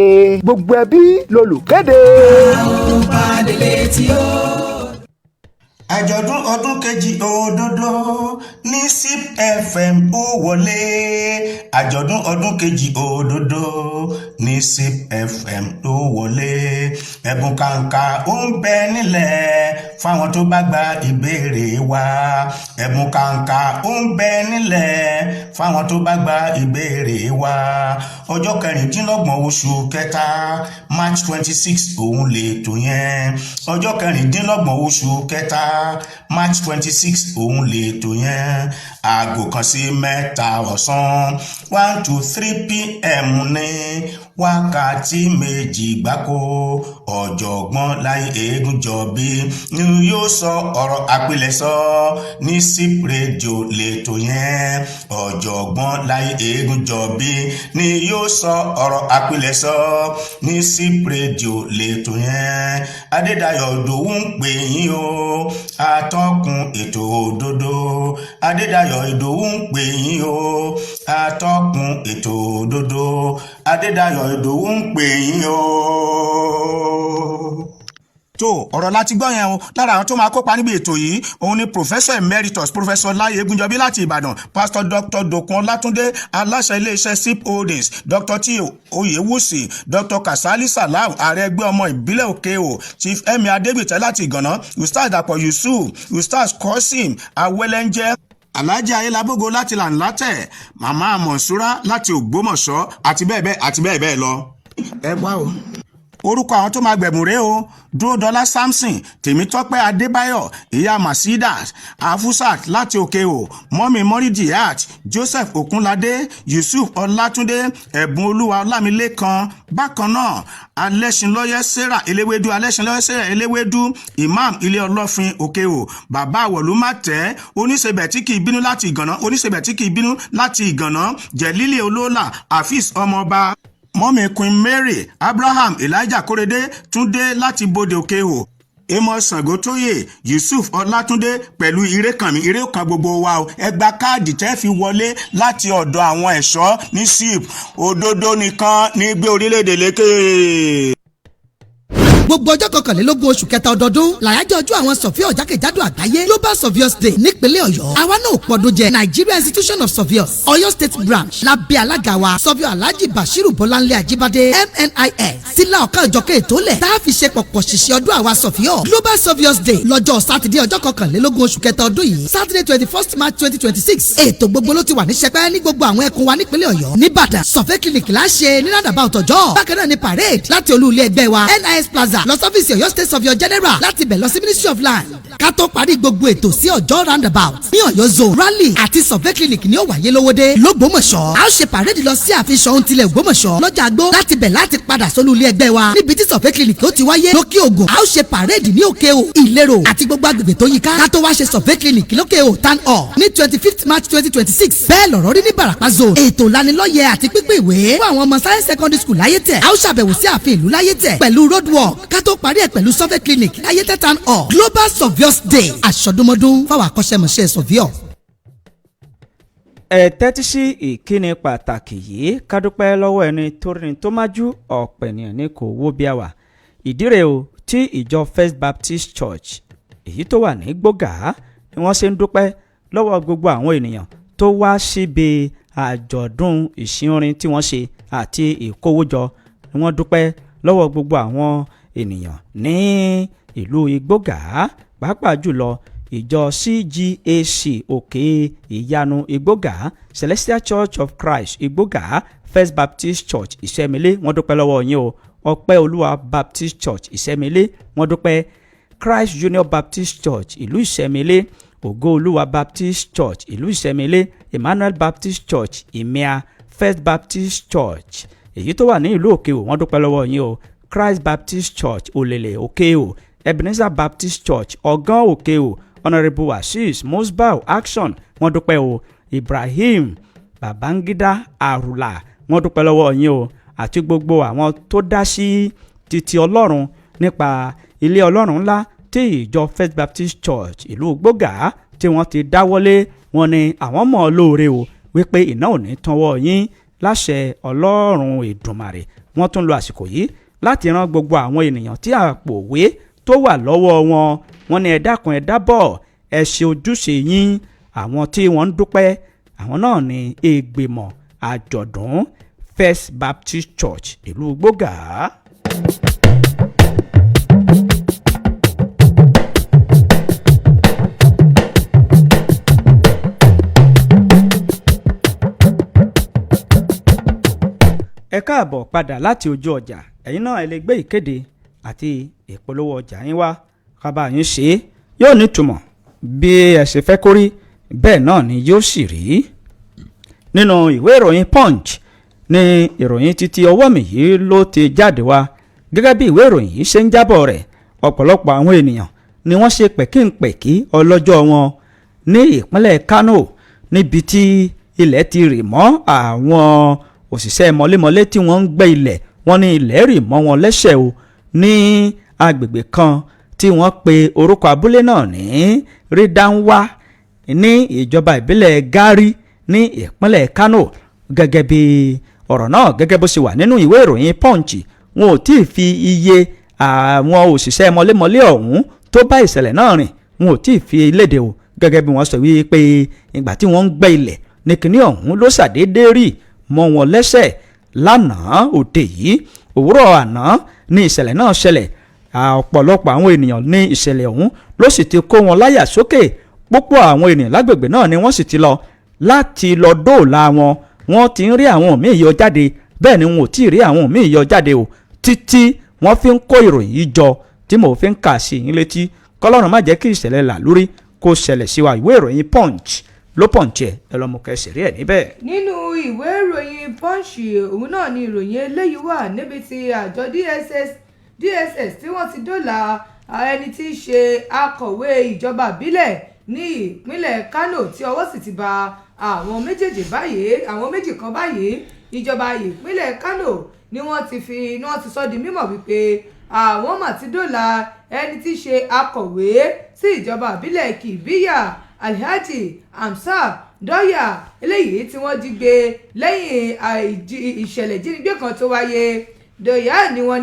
gbogbo ẹbí lolùkéde. àwọn pàdé létí o. àjọ̀dún ọdún kejì òdodo ní SIP FM ó wọlé. àjọ̀dún ọdún kejì òdodo ní SIP FM ó wọlé. ẹ̀bùn kàǹkà ó ń bẹ nílẹ̀ fáwọn tó bá gba ìbéèrè wa. ẹ̀bùn kàǹkà ó ń bẹ nílẹ̀ fáwọn tó bá gba ìbéèrè wa. ọjọ́ 26 oṣù kẹta March 26 òun lè tó yẹn. ọjọ́ 26 oṣù kẹta March 26 òun lè tó yẹn. aago 1 sí 3 ọ̀sán 1 to 3 p.m. ní wákàtí méjì gbáko. ọ̀jọ̀gbọ́n Láyé Ègúnjọbí ni yóò sọ ọ̀rọ̀ àpilẹ̀sọ ní SIP rédíò lè tó yẹn. ọ̀jọ̀gbọ́n Láyé Ègúnjọbí ni yóò sọ ọ̀rọ̀ àpilẹ̀sọ ní SIP rédíò lè tó yẹn. Adédayọ̀ Ìdòwú ń pè yín o, atọ́kùn ètò òdodo. Adédayọ̀ Ìdòwú ń pè yín o, atọ́kùn ètò òdodo. Adédayọ̀ Ìdòwú ń pè yín o. tó ọ̀rọ̀ láti gbọ́ yẹn o. lára àwọn tó máa kópa níbi ètò yìí òun ni professor emeritus professor Láyé Ègúnjọbí láti Ìbàdàn, pastor dr Dòkun Ọlátúndé aláṣẹ iléeṣẹ́ SIP Holdings, dr T Oyèwùsì, dr Kasali Salam ààrẹ ẹgbẹ́ ọmọ ìbílẹ̀ Òkè-Ò, chief Emi Adégbìtẹ́ láti Ìgànná, ustaz Dàpọ̀ Yusuf, ustaz Kosim Awẹ́lẹ́njẹ́, Alhaji Ayélabógo láti Làǹlátẹ̀, mama Monsura láti Ògbómọ̀ṣọ́ àti bẹ́ẹ̀ bẹ́ẹ̀ lọ. ẹ wá o. orúkọ àwọn tó máa gbẹ̀bùn rèé o: Dúródọlá Samson, Tèmítọ́pẹ́ Adébáyọ̀, ìyá Masidat, Afusat láti Òkè-Ò, mọ́mí Mọ́rídìát, Joseph Òkúnládé, Yusuf Ọlátúndé, Ẹ̀bùn Olúwa Ọlámilékan. bákan náà Alẹ́ṣinlọ́yẹ́ Sarah Eléwédú, Alẹ́ṣinlọ́yẹ́ Sarah Eléwédú, Imam Ilé Ọlọ́fin Òkè-Ò, bàbá Àwọ̀lúmátẹ́, oníṣebẹ̀ tí kìí bínú láti Ìgànná, oníṣebẹ̀ tí kìí bínú láti Ìgànná, Jẹ̀lílì Olóòlà, Afis ọmọọba, mọ́mí Queen Mary, Abraham Elijah Kórèdé, Túndé láti Bódè Òkè-Ò, Amos Sàngótóyè, Yusuf Ọlátúndé pẹ̀lú Irékànmí, Irékan gbogbo wa o. ẹ gba káàdì tẹ́ fi wọlé láti ọ̀dọ̀ àwọn ẹ̀ṣọ́ ní SIP. òdodo nìkan ní gbé orílẹ̀-èdè lékè. gbogbo ọjọ́ 21 oṣù kẹta ọdọọdún làyájọ́ ọjọ́ àwọn sọ̀fíọ̀ jákèjádò àgbáyé Global Surveyors Day nípínlẹ̀ Ọ̀yọ́. àwa náà pọ̀dún jẹ Nigeria Institution of Surveyors Ọ̀yọ́ State Branch lábẹ́ alága wa Surveyor Alhaji Bashiru Bọ́láńlé Ajíbádé MNIS sílá ọ̀kan ìjọkẹ́ ètò lẹ̀ tá a fi ṣe pọ̀pọ̀ ṣìṣẹ́ ọdún àwa sọ̀fíọ̀. Global Surveyors Day lọ́jọ́ sátidé ọjọ́ 21 oṣù kẹta ọdún yìí Saturday 21st March 2026. ètò gbogbo ló ti wà ní sẹpẹ́ ní gbogbo àwọn ẹkùn wa nípínlẹ̀ Ọ̀yọ́. Nìbàdàn Survey Clinic láṣẹ ní roundabout Ọ̀jọ́. bákan náà ni parade láti olú ilé ẹgbẹ́ wa NIS Plaza lọ sọ́fíìsì Ọ̀yọ́ State Surveyor General láti bẹ̀ lọ sí Ministry of Land. ká tó parí gbogbo ètò sí Ọ̀jọ́ roundabout ní Ọ̀yọ́ zone rally àti Survey Clinic ni ó wáyé lówódé l'Ógbómọ̀ṣọ́. a ó ṣe parade lọ sí ààfin Ṣọ̀ún tilẹ̀ Ògbómọ̀ṣọ́ lọ́jà Àgbó láti bẹ̀ láti padà sólú ilé ẹgbẹ́ wa níbi tí Survey Clinic ó ti wáyé lókè Ògùn. a ó ṣe parade ní Òkè-Ò, Ìlérò àti gbogbo agbègbè tó yíká ká tó wá ṣe Survey Clinic lókè-Ò town hall ní 25th March 2026. bẹ́ẹ̀ lọ̀rọ̀ rí ní Barapa zone. ètò ìlanilọ́yẹ̀ àti pípín ìwé fún àwọn ọmọ Science Secondary School Láyétẹ̀. a ó ṣàbẹ̀wò sí ààfin ìlú Láyétẹ̀ pẹ̀lú road walk ká tó parí ẹ̀ pẹ̀lú Survey Clinic Láyétẹ̀ town hall. Global Surveyors Day àṣọdúnmọ́dún fáwọn akọ́ṣẹ́mọṣẹ́ surveyor. ẹ tẹ́tí sí ìkíni pàtàkì yìí ká dúpẹ́ lọ́wọ́ ẹni tó rìn tó májú ọ̀pẹ̀ ènìyàn ní kò wó bí a wà. ìdí rèé o tí ìjọ First Baptist Church èyí tó wà ní Gbógà ni wọ́n ṣe ń dúpẹ́ lọ́wọ́ gbogbo àwọn ènìyàn tó wá síbi àjọ̀dún ìsìn orin tí wọ́n ṣe àti ìkówójọ ni wọ́n dúpẹ́ lọ́wọ́ gbogbo àwọn ènìyàn ní ìlú Igbógà, pàápàá jùlọ ìjọ CGAC Òkè Ìyanu Igbógà, Celestial Church of Christ Igbógà, First Baptist Church Ìṣẹ́milé wọ́n dúpẹ́ lọ́wọ́ yín o. Ọpẹ́ Olúwa Baptist Church Ìṣẹ́milé wọ́n dúpẹ́. Christ Junior Baptist Church ìlú Ìṣẹ́milé, Ògo Olúwa Baptist Church ìlú Ìṣẹ́milé, Emmanuel Baptist Church Ìmíà, First Baptist Church èyí tó wà ní ìlú Òkè-Ò wọ́n dúpẹ́ lọ́wọ́ yín o. Christ Baptist Church Olèlè Òkè-Ò, Ebenezer Baptist Church Ọ̀gán Òkè-Ò, Honourable Assis Musbau Action wọ́n dúpẹ́ o. Ibrahim Babangida Arula wọ́n dúpẹ́ lọ́wọ́ yín o. àti gbogbo àwọn tó dá sí títí Ọlọ́run nípa ilé Ọlọ́run ńlá tí ìjọ First Baptist Church ìlú Gbógà tí wọ́n ti dáwọ́lé. wọ́n ní àwọn mọ̀ ọ́ lóore o wípé iná ò ní tanwọ́ yín láṣẹ Ọlọ́run Èdùmàrè. Wọ́n tún lo àsìkò yìí láti rán gbogbo àwọn ènìyàn tí àpò òwe tó wà lọ́wọ́ wọn. Wọ́n ní ẹ dákun ẹ dábọ̀ ẹ ṣe ojúṣe yín. Àwọn tí wọ́n ń dúpẹ́ àwọn náà ní ìgbìmọ̀ àjọ̀dún First Baptist Church ìlú Gbógà. Ẹ káàbọ̀ padà láti ojú ọjà. Ẹ̀yin náà ẹ lè gbé ìkéde àti ìpolówó ọjà yín wá ká bá yín ṣe é. Yóò nítumọ̀ bí ẹ ṣe fẹ́ kórí bẹ́ẹ̀ náà ni yóò sì rí. Nínú ìwé ìròyìn Punch ní ìròyìn títí ọwọ́ mi yìí ló ti jáde wá. Gẹ́gẹ́ bí ìwé ìròyìn yìí ṣe ń jábọ̀ rẹ̀, ọ̀pọ̀lọpọ̀ àwọn ènìyàn ni wọ́n ṣe pẹ̀kínpẹ̀kí ọlọ́jọ́ wọn ní ìpínlẹ̀ Kano níbi tí ilẹ̀ ti rì mọ́ àwọn òṣìṣẹ́ mọ́lémọ́lé tí wọ́n ń gbẹ́ ilẹ̀. Wọ́n ní ilẹ̀ rì mọ́ wọn lẹ́sẹ̀ o ní agbègbè kan tí wọ́n pe orúkọ abúlé náà ní Rídánwá ní ìjọba ìbílẹ̀ Gari ní ìpínlẹ̀ Kano. Gẹ́gẹ́ bí ọ̀rọ̀ náà gẹ́gẹ́ bó ṣe wà nínú ìwé ìròyìn Punch, wọn ò tí ì fi iye àwọn òṣìṣẹ́ mọ́lémọ́lé ọ̀hún tó bá ìṣẹ̀lẹ̀ náà rìn, wọn ò tí ì fi léde o. Gẹ́gẹ́ bí wọ́n sọ wípé ìgbà tí wọ́n ń gbẹ́ ilẹ̀ ní kinní ọ̀hún ló ṣàdédé rì mọ́ wọn lẹ́sẹ̀ lánàá òde yìí. Òwúrọ̀ àná ní ìṣẹ̀lẹ̀ náà ṣẹlẹ̀. Ọ̀pọ̀lọpọ̀ àwọn ènìyàn ní ìṣẹ̀lẹ̀ ọ̀hún ló sì ti kó wọn láyà sókè. Púpọ̀ àwọn ènìyàn lágbègbè náà ni wọ́n sì ti lọ láti lọ dóòlà wọn. Wọ́n ti ń rí àwọn míì yọ jáde, bẹ́ẹ̀ ni wọn ò tí ì rí àwọn míì yọ jáde o, títí wọ́n fi ń kó ìròyìn yìí jọ tí mo fi ń kà sí yín létí. Kọ́lọ́run má jẹ́ kí ìṣẹ̀lẹ̀ làlúrí kó ṣẹlẹ̀ sí wa. Ìwé ìròyìn Punch ló Punch ẹ lọ́mọ kẹsì rí ẹ̀ níbẹ̀. Nínú ìwé ìròyìn Punch òun náà ni ìròyìn eléyìí wà níbi tí àjọ DSS tí wọ́n ti dóòlà ẹni tí í ṣe akọ̀wé ìjọba ìbílẹ̀ ní ìpínlẹ̀ Kano tí ọwọ́ sì ti bà àwọn méjì kan báyìí. Ìjọba ìpínlẹ̀ Kano ni wọ́n ti sọ di mímọ̀ wípé àwọn mà ti dóòlà ẹni tí í ṣe akọ̀wé sí ìjọba ìbílẹ̀ Kibiya Alhaji Hamsat Dọ́yà eléyìí tí wọ́n jí gbé lẹ́yìn ìṣẹ̀lẹ̀ ìjínigbé kan tó wáyé. Dọ́yà ni wọ́n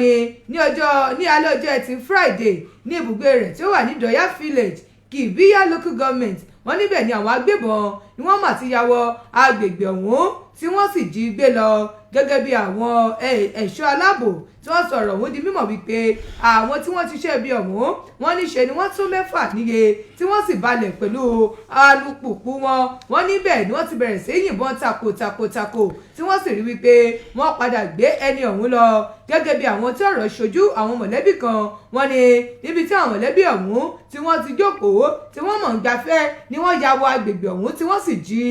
ní alẹ́ ọjọ́ Ẹtì Friday ní ibùgbé rẹ̀ tí ó wà ní Dọ́yà village Kibiya local government. Wọ́n níbẹ̀ ni àwọn agbébọn ni wọ́n mà ti ya wọ agbègbè ọ̀hún tí wọ́n sì jí gbé lọ. Gẹ́gẹ́ bí àwọn ẹ̀ṣọ́ aláàbò tí wọ́n sọ̀rọ̀ ọ̀hún di mímọ̀ wípé àwọn tí wọ́n ti ṣe bí ọ̀hún wọ́n ní ṣe ni wọ́n tún 6 níye tí wọ́n sì balẹ̀ pẹ̀lú alùpùpù wọn. Wọ́n níbẹ̀ ni wọ́n ti bẹ̀rẹ̀ sí yìnbọn tako tí wọ́n sì rí wípé wọ́n padà gbé ẹni ọ̀hún lọ. Gẹ́gẹ́ bí àwọn tí ọ̀rọ̀ ṣojú àwọn mọ̀lẹ́bí kan, wọ́n ní níbi tí àwọn mọ̀lẹ́bí ọ̀hún tí wọ́n ti jókòó tí wọ́n mọ̀ ń gbafẹ́ ni wọ́n ya wọ agbègbè ọ̀hún tí wọ́n sì jí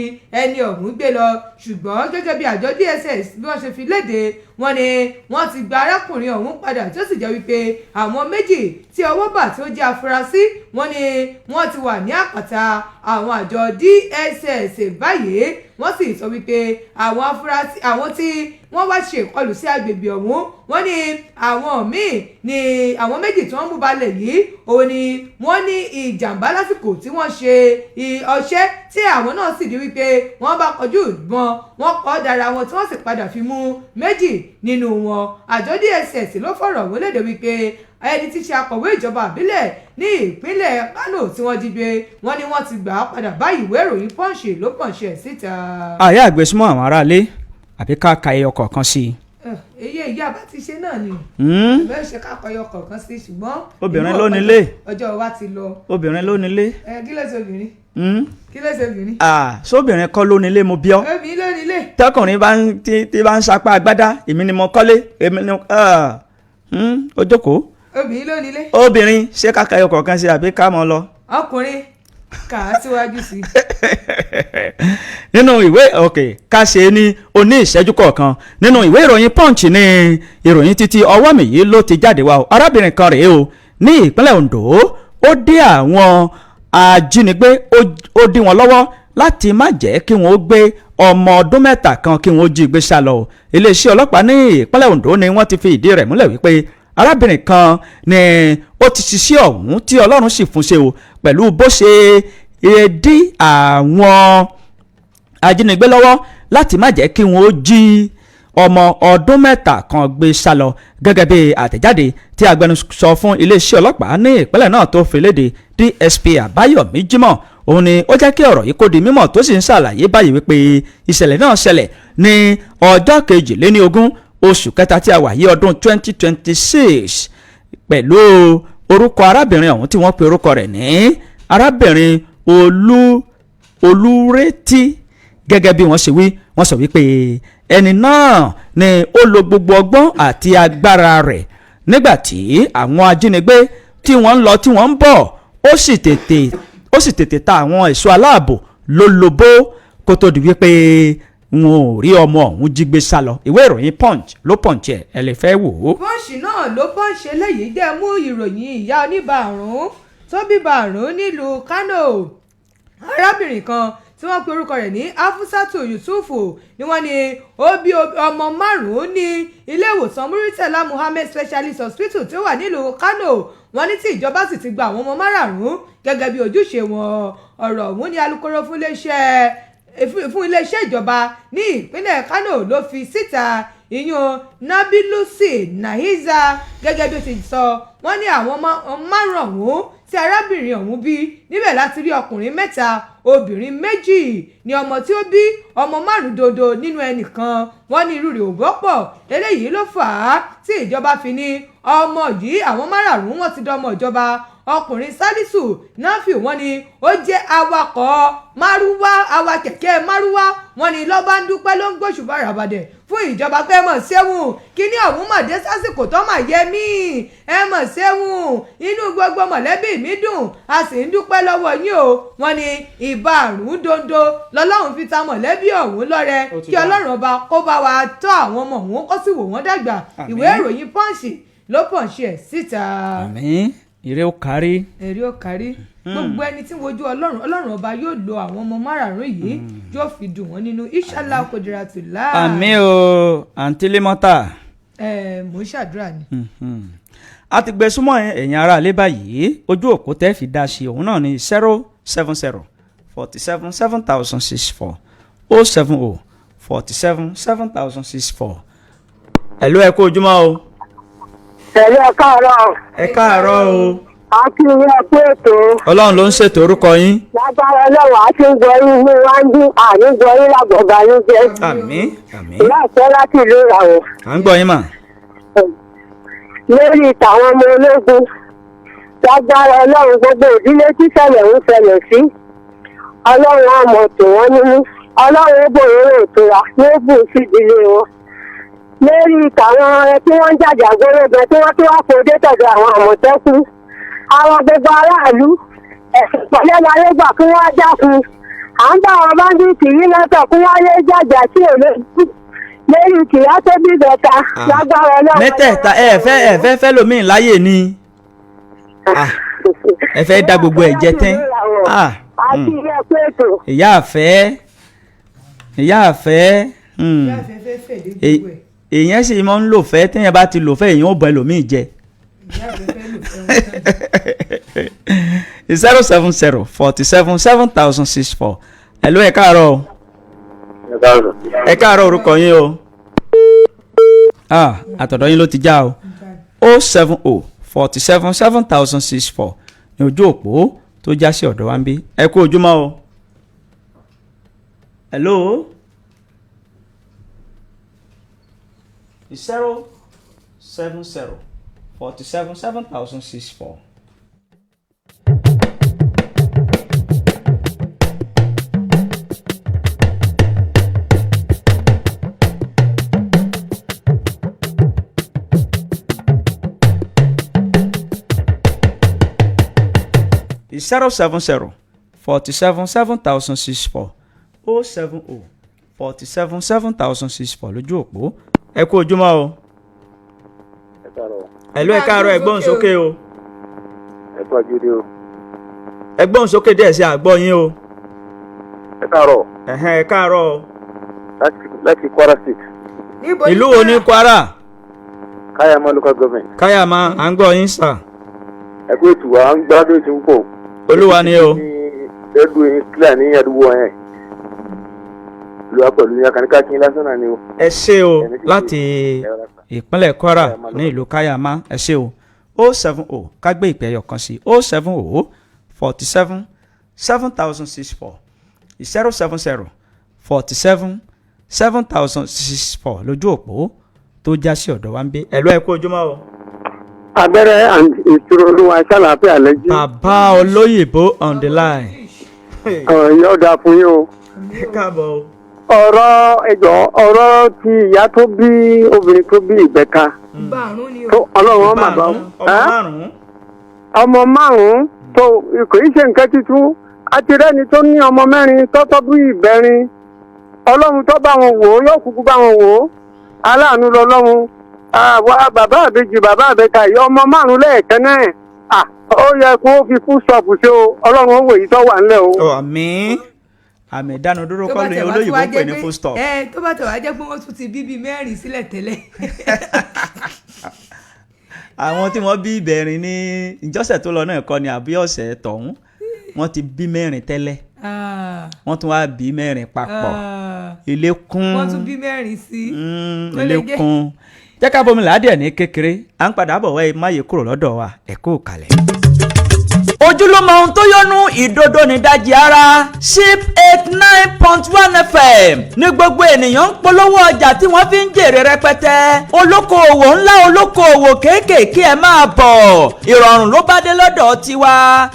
ẹni ọ̀hún gbé lọ. Ṣùgbọ́n gẹ́gẹ́ bí àjọ DSS bí wọ́n ṣe fi léde, wọ́n ní wọ́n ti gba arákùnrin ọ̀hún padà tí ó sì jẹ́ wípé àwọn méjì tí ọwọ́ bà tí ó jẹ́ afurasí, wọ́n ní wọ́n ti wà ní àpàtà àwọn àjọ DSS báyìí. Wọ́n sì sọ wípé àwọn afurasí àwọn tí wọ́n wá ṣe ìkọlù sí agbègbè ọ̀hún, wọ́n ní àwọn míì ní àwọn méjì tí wọ́n mú balẹ̀ yìí òun ni wọ́n ní ìjàmbá lásìkò tí wọ́n ṣe ọṣẹ́ tí àwọn náà sì di wípé wọ́n bá kọjú ìbọn wọ́n kọ́ dára wọn tí wọ́n sì padà fi mú méjì nínú wọn. Àjọ DSS ló fọ̀rọ̀ wọ́n léde wípé ẹni tí ṣe akọ̀wé ìjọba ìbílẹ̀ ní ìpínlẹ̀ Kano tí wọ́n jí gbé, wọ́n ní wọ́n ti gbà á padà báyìí. Ìwé ìròyìn Punch ló Punch ẹ̀ síta. Àyà àgbẹ̀símọ́ àwọn aráalé àbí ká ka ẹyọ kọ̀ọ̀kan sí i. Èyí ìyá bá ti ṣe náà ni. Bẹ́ẹ̀ ṣe ká kọ ẹyọ kọ̀ọ̀kan sí, ṣùgbọ́n obìnrin ló nílé. Ọjọ́ wa ti lọ. Obìnrin ló nílé. Kí ló ṣe obìnrin? Kí ló ṣe obìnrin? Sóbìnrin kọ́ ló nílé mo bí ọ́. Obìnrin ló nílé. Tọkùnrin bá ń sapá agbádá, èmi ni mo kọ́lé, èmi ni ó jókòó. Obìnrin ló nílé. Obìnrin ṣé ká ka ẹyọ kọ̀ọ̀kan sí àbí ká mọ́ lọ. Ọkùnrin kà á síwájú sí i. Nínú ìwé ká ṣe ní oní ìṣẹ́jú kọ̀ọ̀kan. Nínú ìwé ìròyìn Punch ní ìròyìn títí ọwọ́ mi yìí ló ti jáde wá o. Arábìnrin kan rèé o ní ìpínlẹ̀ Ondo, ó dé àwọn ajínigbé ó dí wọn lọ́wọ́ láti má jẹ́ kí wọ́n gbé ọmọ ọdún 3 kan kí wọ́n jí gbé sá lọ. Iléeṣẹ́ ọlọ́pàá ní ìpínlẹ̀ Ondo ni wọ́n ti fi ìdí rẹ̀ múlẹ̀ wípé arábìnrin kan ni ó ti ṣiṣẹ́ ọ̀hún tí Ọlọ́run sì fún ṣe o pẹ̀lú bó ṣe dí àwọn ajínigbé lọ́wọ́ láti má jẹ́ kí wọ́n ó jí ọmọ ọdún mẹ́ta kan gbé sá lọ gẹ́gẹ́ bí àtẹ̀jáde tí agbẹnusọ fún iléeṣẹ́ ọlọ́pàá ní ìpínlẹ̀ náà tó fi léde DSP Àbáyọ̀mí Jímọ̀ òun ni ó jẹ́ kí ọ̀rọ̀ yìí kó di mímọ̀ tó sì ń ṣàlàyé báyìí wípé ìṣẹ̀lẹ̀ náà ṣẹlẹ̀ ní ọjọ́ 22 oṣù kẹta tí a wà yí ọdún 2026 pẹ̀lú orúkọ arábìnrin ọ̀hún tí wọ́n pe orúkọ rẹ̀ ní arábìnrin Olúrétí gẹ́gẹ́ bí wọ́n ṣe wí wọ́n sọ wípé ẹni náà ni ó lo gbogbo ọgbọ́n àti agbára rẹ̀ nígbà tí àwọn ajínigbé tí wọ́n ń lọ tí wọ́n ń bọ̀ ó sì tètè ta àwọn ẹ̀ṣọ́ aláàbò lólobó kó tó di wípé wọn ò rí ọmọ ọ̀hún jí gbé sá lọ. ìwé ìròyìn Punch ló Punch ẹ lè fẹ́ wò ó. Punch náà ló Punch eléyìí dẹ́ mú ìròyìn ìyá oníbàárùn tó bí bàárùn nílùú Kánò. arábìnrin kan tí wọ́n pe orúkọ rẹ̀ ní Afusatu Yusufu ni wọ́n ní ó bí ọmọ 5 ní ilé ìwòsàn Muritala Muhammed Specialist Hospital tí ó wà nílùú Kánò. wọ́n ní tí ìjọba sì ti gba àwọn ọmọ 5 gẹ́gẹ́ bí ojúṣe wọn. ọ̀rọ̀ ọ̀hún ni alukoro fún iléeṣẹ́ ìjọba ní ìpínlẹ̀ Kánò ló fi síta ìyún Nabilusi Nahiza gẹ́gẹ́ bí ó ti sọ. wọ́n ní àwọn 5 ọ̀hún tí arábìnrin ọ̀hún bí níbẹ̀ láti rí ọkùnrin 3 obìnrin 2 ní ọmọ tí ó bí ọmọ 5 dodo nínú ẹnìkan. wọ́n ní irú rẹ̀ ò gbọ́pọ̀ eléyìí ló fà á tí ìjọba fi ní ọmọ yìí àwọn 5 wọn ti dọmọ ìjọba. ọkùnrin Salisu Nafi wọ́n ní ó jẹ́ awakọ̀ márúwá awakẹ̀kẹ́ márúwá. wọ́n ní lọ́ba ń dúpẹ́ ló ń gbóṣùbà ràbàdẹ̀ fún ìjọba pé ẹ mọ̀ sẹ́wọ̀n kíní ọ̀hún mà dé sásìkò tó mà yẹ mí ẹ mọ̀ sẹ́wọ̀n inú gbogbo mọ̀lẹ́bí mi dùn a sì ń dúpẹ́ lọ́wọ́ yín o. wọ́n ní ìbá àrùn dondo lọ́lọ́run fi ta mọ̀lẹ́bí ọ̀hún lọ́rẹ kí ọlọ́run ọba kó bá wa tọ́ àwọn ọmọ ọ̀hún kó sì wò wọ́n dàgbà. ìwé ìròyìn Punch ló Punch ẹ̀ síta. àmín ire ó kárí. èrè ó kárí gbogbo ẹni tí ń wojú ọlọ́run ọba yóò lo àwọn ọmọ 5 yìí yóò fi dùn wọ́n nínú Inshallah Qudratillah. àmín o àǹtí Lémọ́tà. mò ń ṣàdúrà ni. a ti gbé súnmọ́ ẹ̀yin ará ilé báyìí ojú òpó tẹ́ fi dá sí òun náà ní 070 47 7064 070 47 7064. ẹ̀lú ẹ kú ojúmọ́ o. ẹ̀rí ẹ káàárọ̀. ẹ káàárọ̀ o. a kí ilé ẹkú ètò. ọlọ́run ló ń ṣètò orúkọ yín. lágbára ọlọ́run a ti ń gbọ́ yín ní wáńdí àní gbọ́ yín lágbọ̀gbà yín jẹ́. àmín àmín. ìyá ìfẹ́ láti ìlú ìràwọ̀. à ń gbọ́ yín mà. lórí tàwọn ọmọ ológun lágbára ọlọ́run gbogbo ìdílé tí ṣẹlẹ̀ ń ṣẹlẹ̀ sí ọlọ́run ọmọ tò wọ́n nínú ọlọ́run ó bòrò ìtura ní ó bù sí ìdílé wọn. lórí tàwọn tí wọ́n ń jàjà gbólógbẹ tí wọ́n tí wọ́n fòdé tọ̀dọ̀ àwọn àmọ̀tẹ́kùn àwọn gbogbo aráàlú ẹ̀sìn pọ̀lẹ́ láyé gbà kí wọ́n dákun à ń bá àwọn báńdíìtì yìí lọ́tọ̀ kí wọ́n yé jàjà sí òlójú lórí kìlá tó bí bẹ̀ta lágbára ọlọ́run. mẹ́tẹ̀ẹ̀ta ẹ fẹ́ lómìn láyè ni ẹ fẹ́ dá gbogbo ẹ̀ jẹ tán. àti ilé ẹ̀kọ́ ètò. ìyá àfẹ́ èèyàn sì máa ń lò fẹ́ téèyàn bá ti lò fẹ́ èèyàn ó bọ ẹlòmíì jẹ. 070 47 7064. ẹ̀lú ẹ káàárọ̀. ẹ káàárọ̀ orúkọ yín o. àtọ̀dọ̀ yín ló ti já o. 070 47 7064 ní ojú òpó tó já sí ọ̀dọ̀ wa ń bí. ẹ kú ojúmọ́ o. hello. 070 47 7064. It's 070 47 7064 070 47 7064 lójú òpó. ẹ kú ojúmọ́ o. ẹ̀lú ẹ káàárọ̀ ẹgbọ́n sókè o. ẹ kú àjíire o. ẹgbọ́n sókè díẹ̀ sí àgbọ̀ yín o. ẹ káàárọ̀. ẹ káàárọ̀ o. láti Kwara State. ìlú wo ní Kwara? Káyàmá local government. Káyàmá à ń gbọ́ yín sà. ẹ kú ètò à ń gbádùn ètò púpọ̀. olúwa ni o. ẹdùn yín kílà ní àdúgbò yẹn. olúwa pẹ̀lú ní akaníkà kí n lásán náà ni o. ẹ ṣé o láti ìpínlẹ̀ Kwara ní ìlú Kayama ẹ ṣé o 070 ká gbé ìpè ẹyọ kan sí 070 47 7064 070 47 7064 lójú òpó tó já sí ọ̀dọ̀ wa ń gbé ẹ̀lú ẹ̀kú ojúmọ́ o. abẹ́rẹ́ ìṣòro olúwa ṣàlàáfíà lẹ́jí. bàbá olóyìnbó on the line. yóò dáa fún yín o. káàbọ̀ o. ọ̀rọ̀ ti ìyá tó bí obìnrin tó bí ìgbẹ́ka. ọlọ́run ọmọ bá ọmọ márùn-ún tó kò í ṣe nǹkan tuntun àti rẹ́ni tó ní ọmọ mẹ́rin tọ́tọ́ bí ìbẹ́rin ọlọ́run tó bá wọn wò ó yóò kúkú bá wọn wò ó aláàánú lọ́lọ́run bàbá àbejì bàbá àbẹ̀ka ìyá ọmọ márùn-ún lẹ́ẹ̀kan náà ó yẹ kó fi fún ṣọ́ọ̀bù ṣe o ọlọ́run ó wò yìí tó wà ńlẹ̀ o. àmín àmì ìdánudúró kọ́ lóyún olóyìnbó ń pè ní full stop. tó bá tẹ̀ wá jẹ́ pé wọ́n tún ti bíbí mẹ́rin sílẹ̀ tẹ́lẹ̀. àwọn tí wọ́n bí ìbẹ̀rin ní ìjọ́sẹ̀ tó lọ náà kọ́ ni àbí ọ̀sẹ̀ tọ̀hún wọ́n ti bí mẹ́rin tẹ́lẹ̀ wọ́n tún wá bí mẹ́rin papọ̀ ilé kún wọ́n tún bí mẹ́rin sí ilé kún jẹ́ ká bomi làádìẹ̀ ní kékeré à ń padà bọ̀ wẹ́ máyé kúrò lọ́dọ̀ wa ẹ̀kọ́ kalẹ̀. ojúlówó ohun tó yọnu ìdodo nídajì ara ship 89.1 FM ní gbogbo ènìyàn ń polówó ọjà tí wọ́n fi ń jèrè rẹpẹtẹ olókoòwò ńlá olókoòwò kéékèèké ẹ máa bọ̀ ìrọ̀rùn ló bá dé lọ́dọ̀ tiwa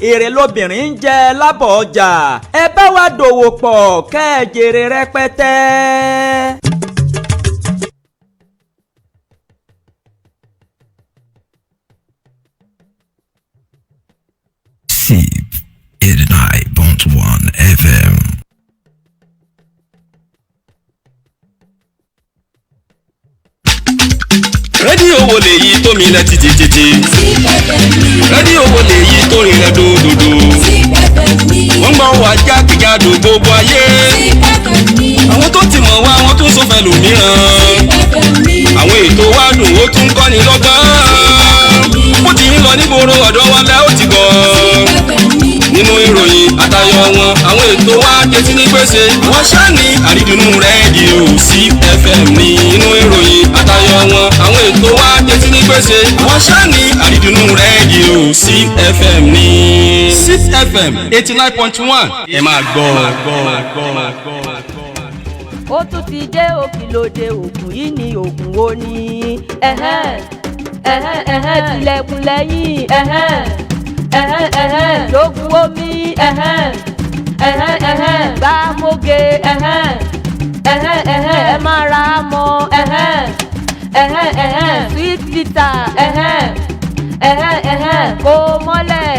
èrè lobìnrin ń jẹ lábọ̀ ọjà ẹ bá wa dòwò pọ̀ kẹ́ ẹ jèrè rẹpẹtẹ. SIP 89.1 FM. rédíò wo lèyí tó milẹ̀ títí rédíò wo lèyí tó rinlẹ̀ dòdòdò wọ́n gbọ́ wá jákèjádò gbogbo ayé àwọn tó ti mọ̀ wá wọ́n tún sọ fẹ́ lòmíràn àwọn ètò wa dùn ó tún kọ́ni lọ́gbọ́n bó ti ń lọ nígboro ọ̀dọ́ wa lẹ́ ó ti gbọ́ nínú ìròyìn àtayọ wọn àwọn ètò wa tẹ́tí ní gbèsè wọ́n ṣáàní àrídùnnú rédíò SIP FM ní inú ìròyìn àtayọ wọn àwọn ètò wa tẹ́tí ní gbèsè wọ́n ṣáàní àrídùnnú rédíò SIP FM ní SIP FM 89.1 ẹ máa gbọ́. ó tún ti dé òkìlódé ògùn yìí ni ògùn wo ni tilẹ̀kùn lẹ́yìn lógún omi gbàmóge ẹ máa ra mọ́ sweet bitter kó mọ́lẹ̀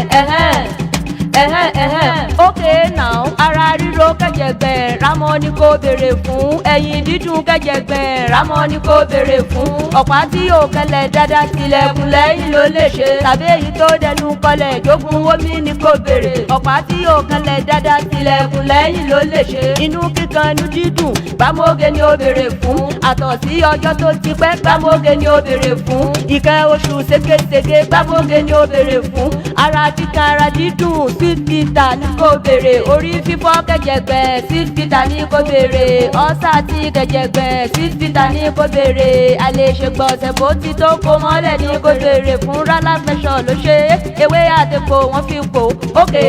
okay now ara ríro kẹjẹgbẹ ramọ ni kò béèrè fún ẹyin dídùn kẹjẹgbẹ ramọ ni kò béèrè fún ọ̀pá tí yóò kẹlẹ̀ dáadáa tilẹ̀kùn lẹ́yìn ló lè ṣe tàbí èyí tó dẹnu kọlẹ̀ jogun omi ni kò béèrè ọ̀pá tí yóò kẹlẹ̀ dáadáa tilẹ̀kùn lẹ́yìn ló lè ṣe inú kíkan inú dídùn gbàmóge ni ó béèrè fún àtọ̀ sí ọjọ́ tó ti pẹ́ gbàmóge ni ó béèrè fún ìkẹ́ oṣù ségesège gbàmóge ni ó béèrè fún ara kíkan ara dídùn sweet bitter ní kò béèrè orí fífọ́ kẹjẹgbẹ sweet bitter ní kò béèrè ọ̀sà tí kẹjẹgbẹ sweet bitter ní kò béèrè àlèṣègbọ̀nsẹ̀ bó ti tó kó mọ́lẹ̀ ní kò béèrè fún rálá fẹsọ̀ ló ṣe ewé àtẹ̀kọ́ wọ́n fi kó ókè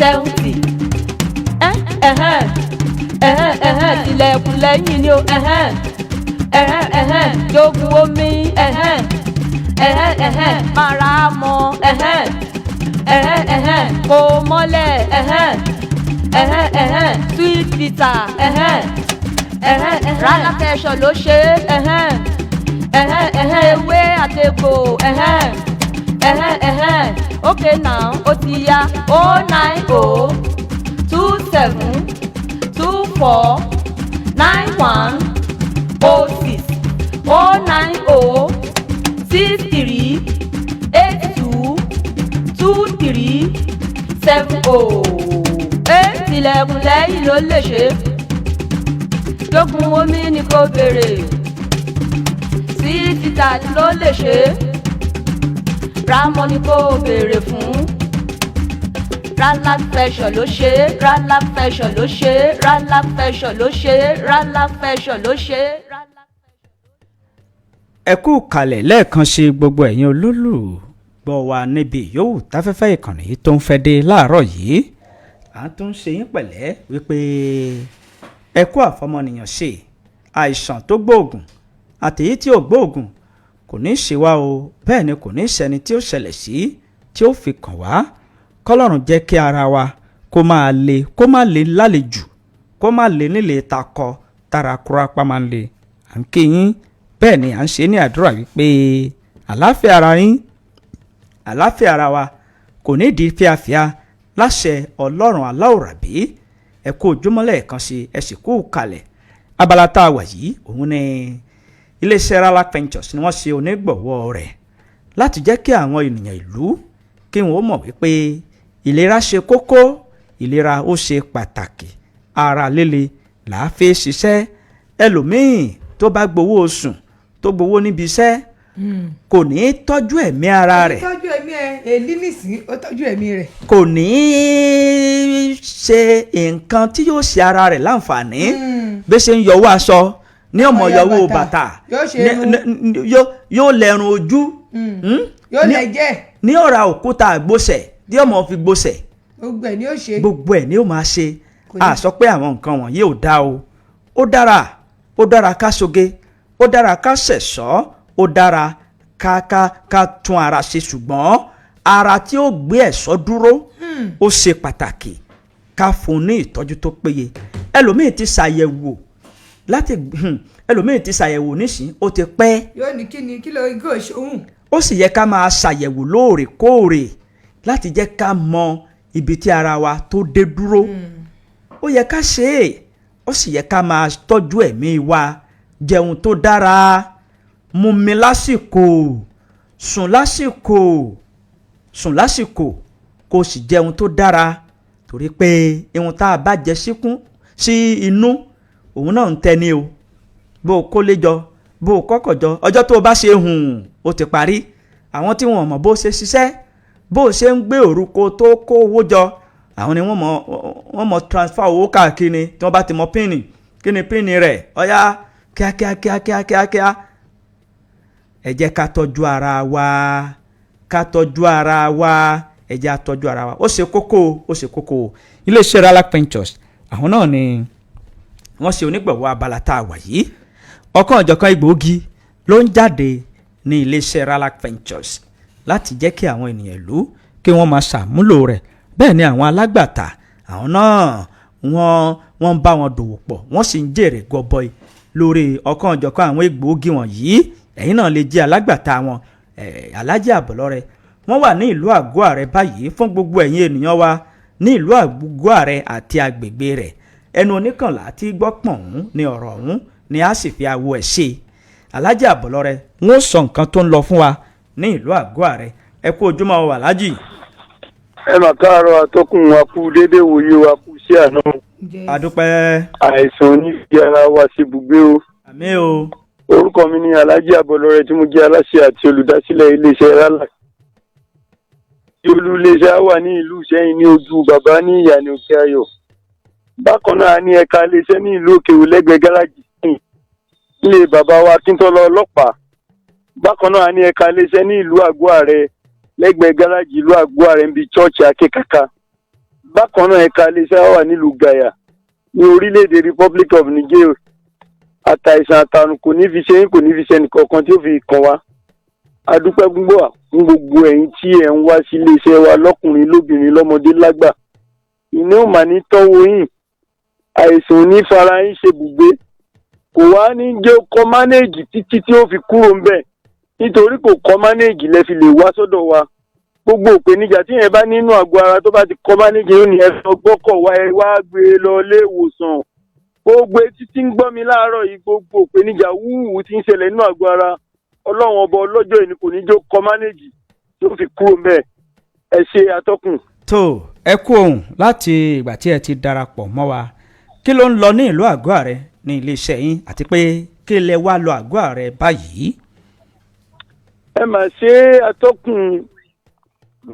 090-27-24-91-06-80-23-70 tilẹ̀kùn lẹ́yìn ni o jogun omi mara mọ́ kó mọ́lẹ̀ sweet bitter rálá fẹsọ̀ ló ṣe ewé àtẹ̀gbò okay now ó ti yá 090-27-24-91-06-80-23-70 tilẹ̀kùn lẹ́yìn ló lè ṣe jogun omi ni kò béèrè sí títà ló lè ṣe ramọ ni kò béèrè fún Ranlac Fashion ló ṣe Ranlac Fashion ló ṣe Ranlac Fashion ló ṣe Ranlac Fashion ló ṣe. ẹ kú kalẹ̀ lẹ́ẹ̀kan ṣe gbogbo ẹ̀yin olólùgbọ́ wa níbi yòówù táfẹ́fẹ́ ìkànnì yìí tó ń fẹ́ dé láàárọ̀ yìí à ń tún ṣe yín pẹ̀lẹ́ wípé ẹ kú àfọmọnìyàn ṣe àìsàn tó gbóògùn àtèyí tí ò gbóògùn kò ní í ṣe wá o bẹ́ẹ̀ ni kò ní í ṣẹni tí ó ṣẹlẹ̀ sí tí ó fi kàn wá kọ́lọ́run jẹ́ kí ara wa kó máa le kó má le lálejò kó má le nílé takọ tára kúrápá máa ń le à ń kí yín bẹ́ẹ̀ ni à ń ṣe ní àdúrà wípé àlàáfíà ara yín àlàáfíà ara wa kò ní di fíafíà láṣẹ ọlọ́run aláwòrábí ẹ kú ojúmọ́ lẹ́ẹ̀kan sí ẹ sì kú kalẹ̀ abala tá a wà yìí òun ni iléeṣẹ́ Ranlac Ventures ni wọ́n ṣe onígbọ̀wọ́ rẹ̀ láti jẹ́ kí àwọn ènìyàn ìlú kí wọ́n mọ̀ wípé ìlera ṣe kókó ìlera ó ṣe pàtàkì ara líle làá fi ṣiṣẹ́ ẹlòmíì tó bá gbowó oṣù tó gbowó níbi iṣẹ́ kò ní í tọ́jú ẹ̀mí ara rẹ̀. ó tọ́jú ẹ̀mí ẹ̀ èlí nìsín ó tọ́jú ẹ̀mí rẹ̀. kò ní í ṣe nǹkan tí yóò ṣe ara rẹ̀ láǹfààní bí ṣe ń yọwọ́ aṣọ ní ọmọ yọwọ́ bàtà yóò lẹ́rùn ojú yóò lẹ́jẹ̀ ní ọ̀rá òkúta àgbọ̀sẹ̀ tí ọmọ fi gbọ̀sẹ̀ gbogbo ẹ̀ ni ó ṣe. gbogbo ẹ̀ ni ó máa ṣe a sọ pé àwọn nǹkan wọ̀nyí ò dá o ó dára ká ṣoge ó dára ká ṣẹ̀ṣọ́ ó dára ká tún ara ṣe ṣùgbọ́n ara tí ó gbé ẹ̀ṣọ́ dúró ó ṣe pàtàkì ká fún un ní ìtọ́jú tó péye ẹlòmíì ti ṣàyẹ̀wò nísìnyí ó ti pẹ́. yóò ní kí ló ń gò ṣòun. ó sì yẹ ká máa ṣàyẹ̀wò lóòrèkóòrè láti jẹ́ ká mọ ibi tí ara wa tó dé dúró ó yẹ ká ṣe é ó sì yẹ ká máa tọ́jú ẹ̀mí wa jẹun tó dára mumi lásìkò sùn lásìkò kó o sì jẹun tó dára torí pé ihun tá a bá jẹ síkún sí inú òun náà ń tẹni o bó o kólé jọ bó o kọ́kọ̀ jọ ọjọ́ tó o bá ṣe ó ti parí àwọn tí wọn mọ̀ bó ṣe ṣiṣẹ́ bó o ṣe ń gbé òrùkọ tó kó owó jọ àwọn ni wọ́n mọ̀ transfer owó káàkiri tí wọ́n bá ti mọ pínì kí ni pínì rẹ̀ ọ̀yá kíákíá ẹ jẹ́ ká tọ́jú ara wa ẹ jẹ́ ká tọ́jú ara wa ó ṣe kókó iléeṣẹ́ Ranlac Ventures àwọn náà ni wọ́n ṣe onígbọ̀wọ́ abala tá a wà yìí ọ̀kan ọ̀jọ̀kan egbòogi ló ń jáde ní iléeṣẹ́ Ranlac Ventures láti jẹ́ kí àwọn ènìyàn ìlú kí wọ́n máa ṣàmúlò rẹ̀ bẹ́ẹ̀ ni àwọn alágbàtà àwọn náà wọ́n ń bá wọn dòwò pọ̀ wọ́n sì ń jèrè gọbọi lórí ọ̀kan ọ̀jọ̀kan àwọn egbòogi wọ̀nyí ẹ̀yin náà lè jẹ́ alágbàtà wọn Alhaji Abolore wọ́n wà ní ìlú Àgọ́ Àrẹ báyìí fún gbogbo ẹ̀yin ènìyàn wa ní ìlú Àgọ́ Àrẹ àti agbègbè rẹ̀ ẹnu oníkànlá tí gbọ́pọ̀n ọ̀hún ni ọ̀rọ̀ ọ̀hún ni a sì fi awo ẹ̀ ṣe Alhaji Abolore wọ́n sọ nǹkan tó ń lọ fún wa ní ìlú Àgọ́ Àrẹ ẹ kú ojúmọ́ wa Alhaji. ẹ mà káàárọ̀ atọ́kùn wa kú déédéé wòye wa kú sí àná. adúpẹ́. àìsàn onífi ara wa sí ibùgbé o. àmín o. orúkọ mi ni Alhaji Abolore tí mo jẹ́ aláṣẹ àti olùdásílẹ̀ iléeṣẹ́ Ranlac. olú iléeṣẹ́ wà ní ìlú Ìṣẹ́yìn ní ojú bàbá ní ìyànà Òkè Ayọ̀. bákan náà ní ẹ̀ka iléeṣẹ́ ní ìlú Òkèwò lẹ́gbẹ̀ẹ́ gáràjì ilé bàbá wa Akíntọ́lá ọlọ́pàá. bákan náà ní ẹ̀ka iléeṣẹ́ ní ìlú Àgọ́ Àrẹ lẹ́gbẹ̀ẹ́ gáràjì ìlú Àgọ́ Àrẹ ń bi chọ́ọ̀chì Akékaka. bákan náà ẹ̀ka iléeṣẹ́ wà nílùú Gàyà ní orílẹ̀-èdè Republic of Niger. àtàìsàn àtàrùn kò ní fi ṣe yín kò ní fi ṣe nìkankan tí ó fi kàn wá. adúpẹ́ gbogbo gbogbo ẹ̀yin tí ẹ̀ ń wá sí iléeṣẹ́ wa lọ́kùnrin lóbìnrin lọ́mọdé lágbà. ìní ò mà ní tọ́wọ́ yín àìsàn ò ní fara yín ṣe bùgbé kò wá ní jẹ́ kọ́ mánéèjì títí tí ó fi kúrò ń bẹ̀ nítorí kò kọ́ mánéèjì lẹ fi lè wá sọ́dọ̀ wa. gbogbo ìpèníjà tí yẹn bá nínú àgọ́ ara tó bá ti kọ́ mánéèjì yóò ní ẹ sọ gbọ́kọ̀ wá ẹ wá gbé e lọ ilé ìwòsàn. gbogbo etí tí ń gbọ́ mi láàárọ̀ yìí gbogbo ìpèníjà wúwú tí ń ṣẹlẹ̀ nínú àgọ́ ara ọlọ́run ọba ọlọ́jọ́ ìní kò ní jẹ́ kọ́ mánéèjì tó fi kúrò ń bẹ̀ ẹ ṣe atọ́kùn. tó ẹ kú ohùn láti ìgbà tí ẹ ti darapọ̀ mọ́ wa kí ló ń lọ ní ìlú àgọ́ ààrẹ ní iléeṣẹ́ yín àti pé kí lẹ wá lọ àgọ́ ààrẹ báyìí. ẹ mà ṣe atọ́kùn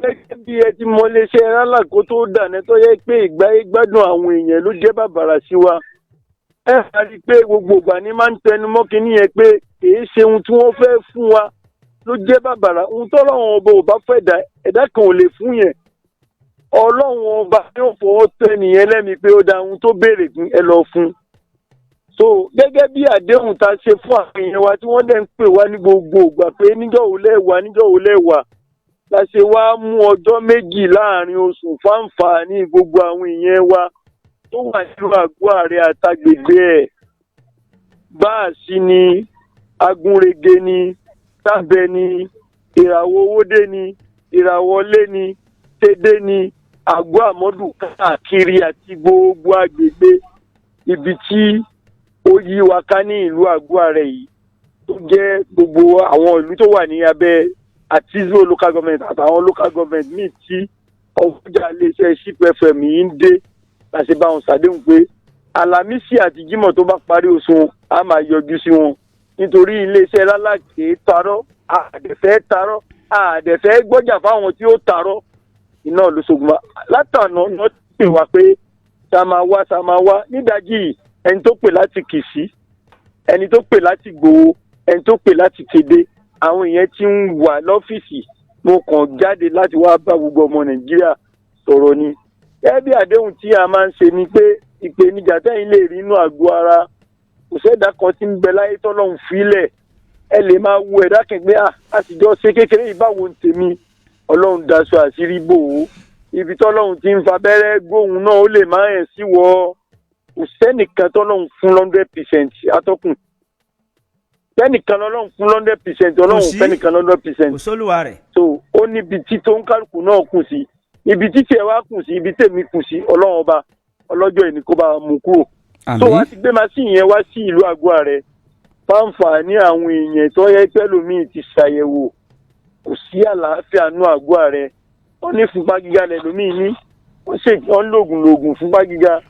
gẹ́gẹ́ bí ẹ ti mọ iléeṣẹ́ alákòó tó dànù tó yẹ pé ìgbádùn àwọn èèyàn ló jẹ́ bàbàrà sí wa. ẹ máa rí i pé gbogbo ìgbà ni máa ń tẹnu mọ́ kínní yẹn pé kì í ṣe ohun tí wọ́n fẹ́ fún wa ló jẹ́ bàbàrà. ohun tọ́lọ́run ọba ò bá fẹ́ dá ẹ̀dá kan ò lè fún yẹn. ọlọ́run ọba yóò fọwọ́ tẹ nìyẹn lẹ́mi pé ó da ohun tó béèrè fún ẹ lọ fún. so gẹ́gẹ́ bí àdéhùn tá a ṣe fún àwọn èèyàn wa tí wọ́n dẹ̀ ń pè wá ní gbogbo ìgbà pé níjọ́ wo lẹ́wà la ṣe wá mú ọjọ́ méjì láàrin oṣù fáǹfààní gbogbo àwọn èèyàn wa tó wà nínú àgọ́ ààrẹ àtàgbègbè ẹ̀. báàsì ni agúnrege ni sábẹ ni ìràwọ̀ owódé ni ìràwọ̀lé ni tẹ́dé ni àgọ́ àmọ́dù káàkiri àti gbogbo agbègbè ibi tí ó yí wa ká ní ìlú àgọ́ ààrẹ yìí tó jẹ́ gbogbo àwọn ìlú tó wà ní abẹ́ àtizó local government àtàwọn local government míì tí ọ̀fọ̀jà iléeṣẹ́ ship fm yìí ń dé láti bá wọn ṣàdéhùn pé alámísì àti jímọ̀ tó bá parí oṣù a máa yọjú sí wọn nítorí iléeṣẹ́ lálákè tarọ́ àdẹ̀fẹ́ gbọ́jà fáwọn tí ó tarọ́ iná lóṣogbo látànà náà pè wá pé tá máa wá nídàájí ẹni tó pè láti Kìsì ẹni tó pè láti Gbòho ẹni tó pè láti Kéde àwọn èèyàn tí ń wà lọ́fíìsì mo kàn jáde láti wá bá gbogbo ọmọ Nàìjíríà sọ̀rọ̀ ni. gẹ́gẹ́ bí àdéhùn tí a máa ń ṣe ni pé ìpèníjà tẹ́yìn lè rí inú àgọ́ ara kò sẹ́dá kan tí ń bẹ láyé tọ́lọ́hún fílẹ̀ ẹ lè máa wo ẹ̀dá kẹgbẹ́ àtijọ́ ṣe kékeré yìí báwo ń tèmi Ọlọ́run daṣọ àṣírí bò ó ibi tọ́lọ́hún ti ń fabẹ́rẹ́ gbóhùn náà ó lè máa ẹ̀ sí wọ́ kò sẹ́nìkan tọ́lọ́hún fún 100% atọ́kùn fẹ́nìkan lọ́lọ́run fún 100% ọlọ́run fẹ́nìkan 100%. kò sólùwà rẹ̀. so ó níbi tí tó ń kálukú náà kù sí ibi tí tiẹ̀ wá kù sí ibi tèmi kù sí ọlọ́run ọba ọlọ́jọ́ ìní kó bá mú kúrò. so wá ti gbé màsíìnì yẹn wá sí ìlú àgọ́ ààrẹ fáǹfààní àwọn èèyàn tó yẹ pẹ́lòmíì ti ṣàyẹ̀wò kò sí àlàáfíà nú àgọ́ ààrẹ wọ́n ní fúnpá gíga lẹ́lòmíì ní wọ́n lògùn fúnpá gíga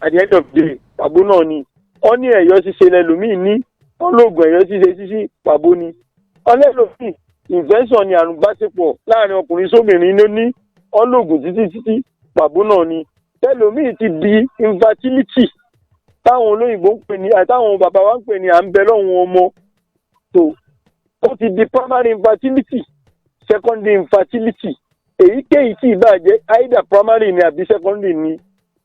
at the end of the day pàbó náà ni wọ́n ní ẹ̀yọ́ ṣíṣe lẹ́lòmíì ní wọ́n lóògùn ẹ̀yọ́ ṣíṣe títí pàbó ni ọlẹ́lòmíì infection ni àrùn báṣepọ̀ láàrin ọkùnrin sóbìnrin ló ní wọ́n lóògùn títí pàbó náà ni ẹlòmíì ti di infertility táwọn olóyìnbó ń pè ní àtàwọn bàbá wa ń pè ní à ń bẹ lọ́hùn ọmọ tó ó ti di primary infertility secondary infertility èyíkéyìí tí ìbàjẹ́ either primary ni àbí secondary ni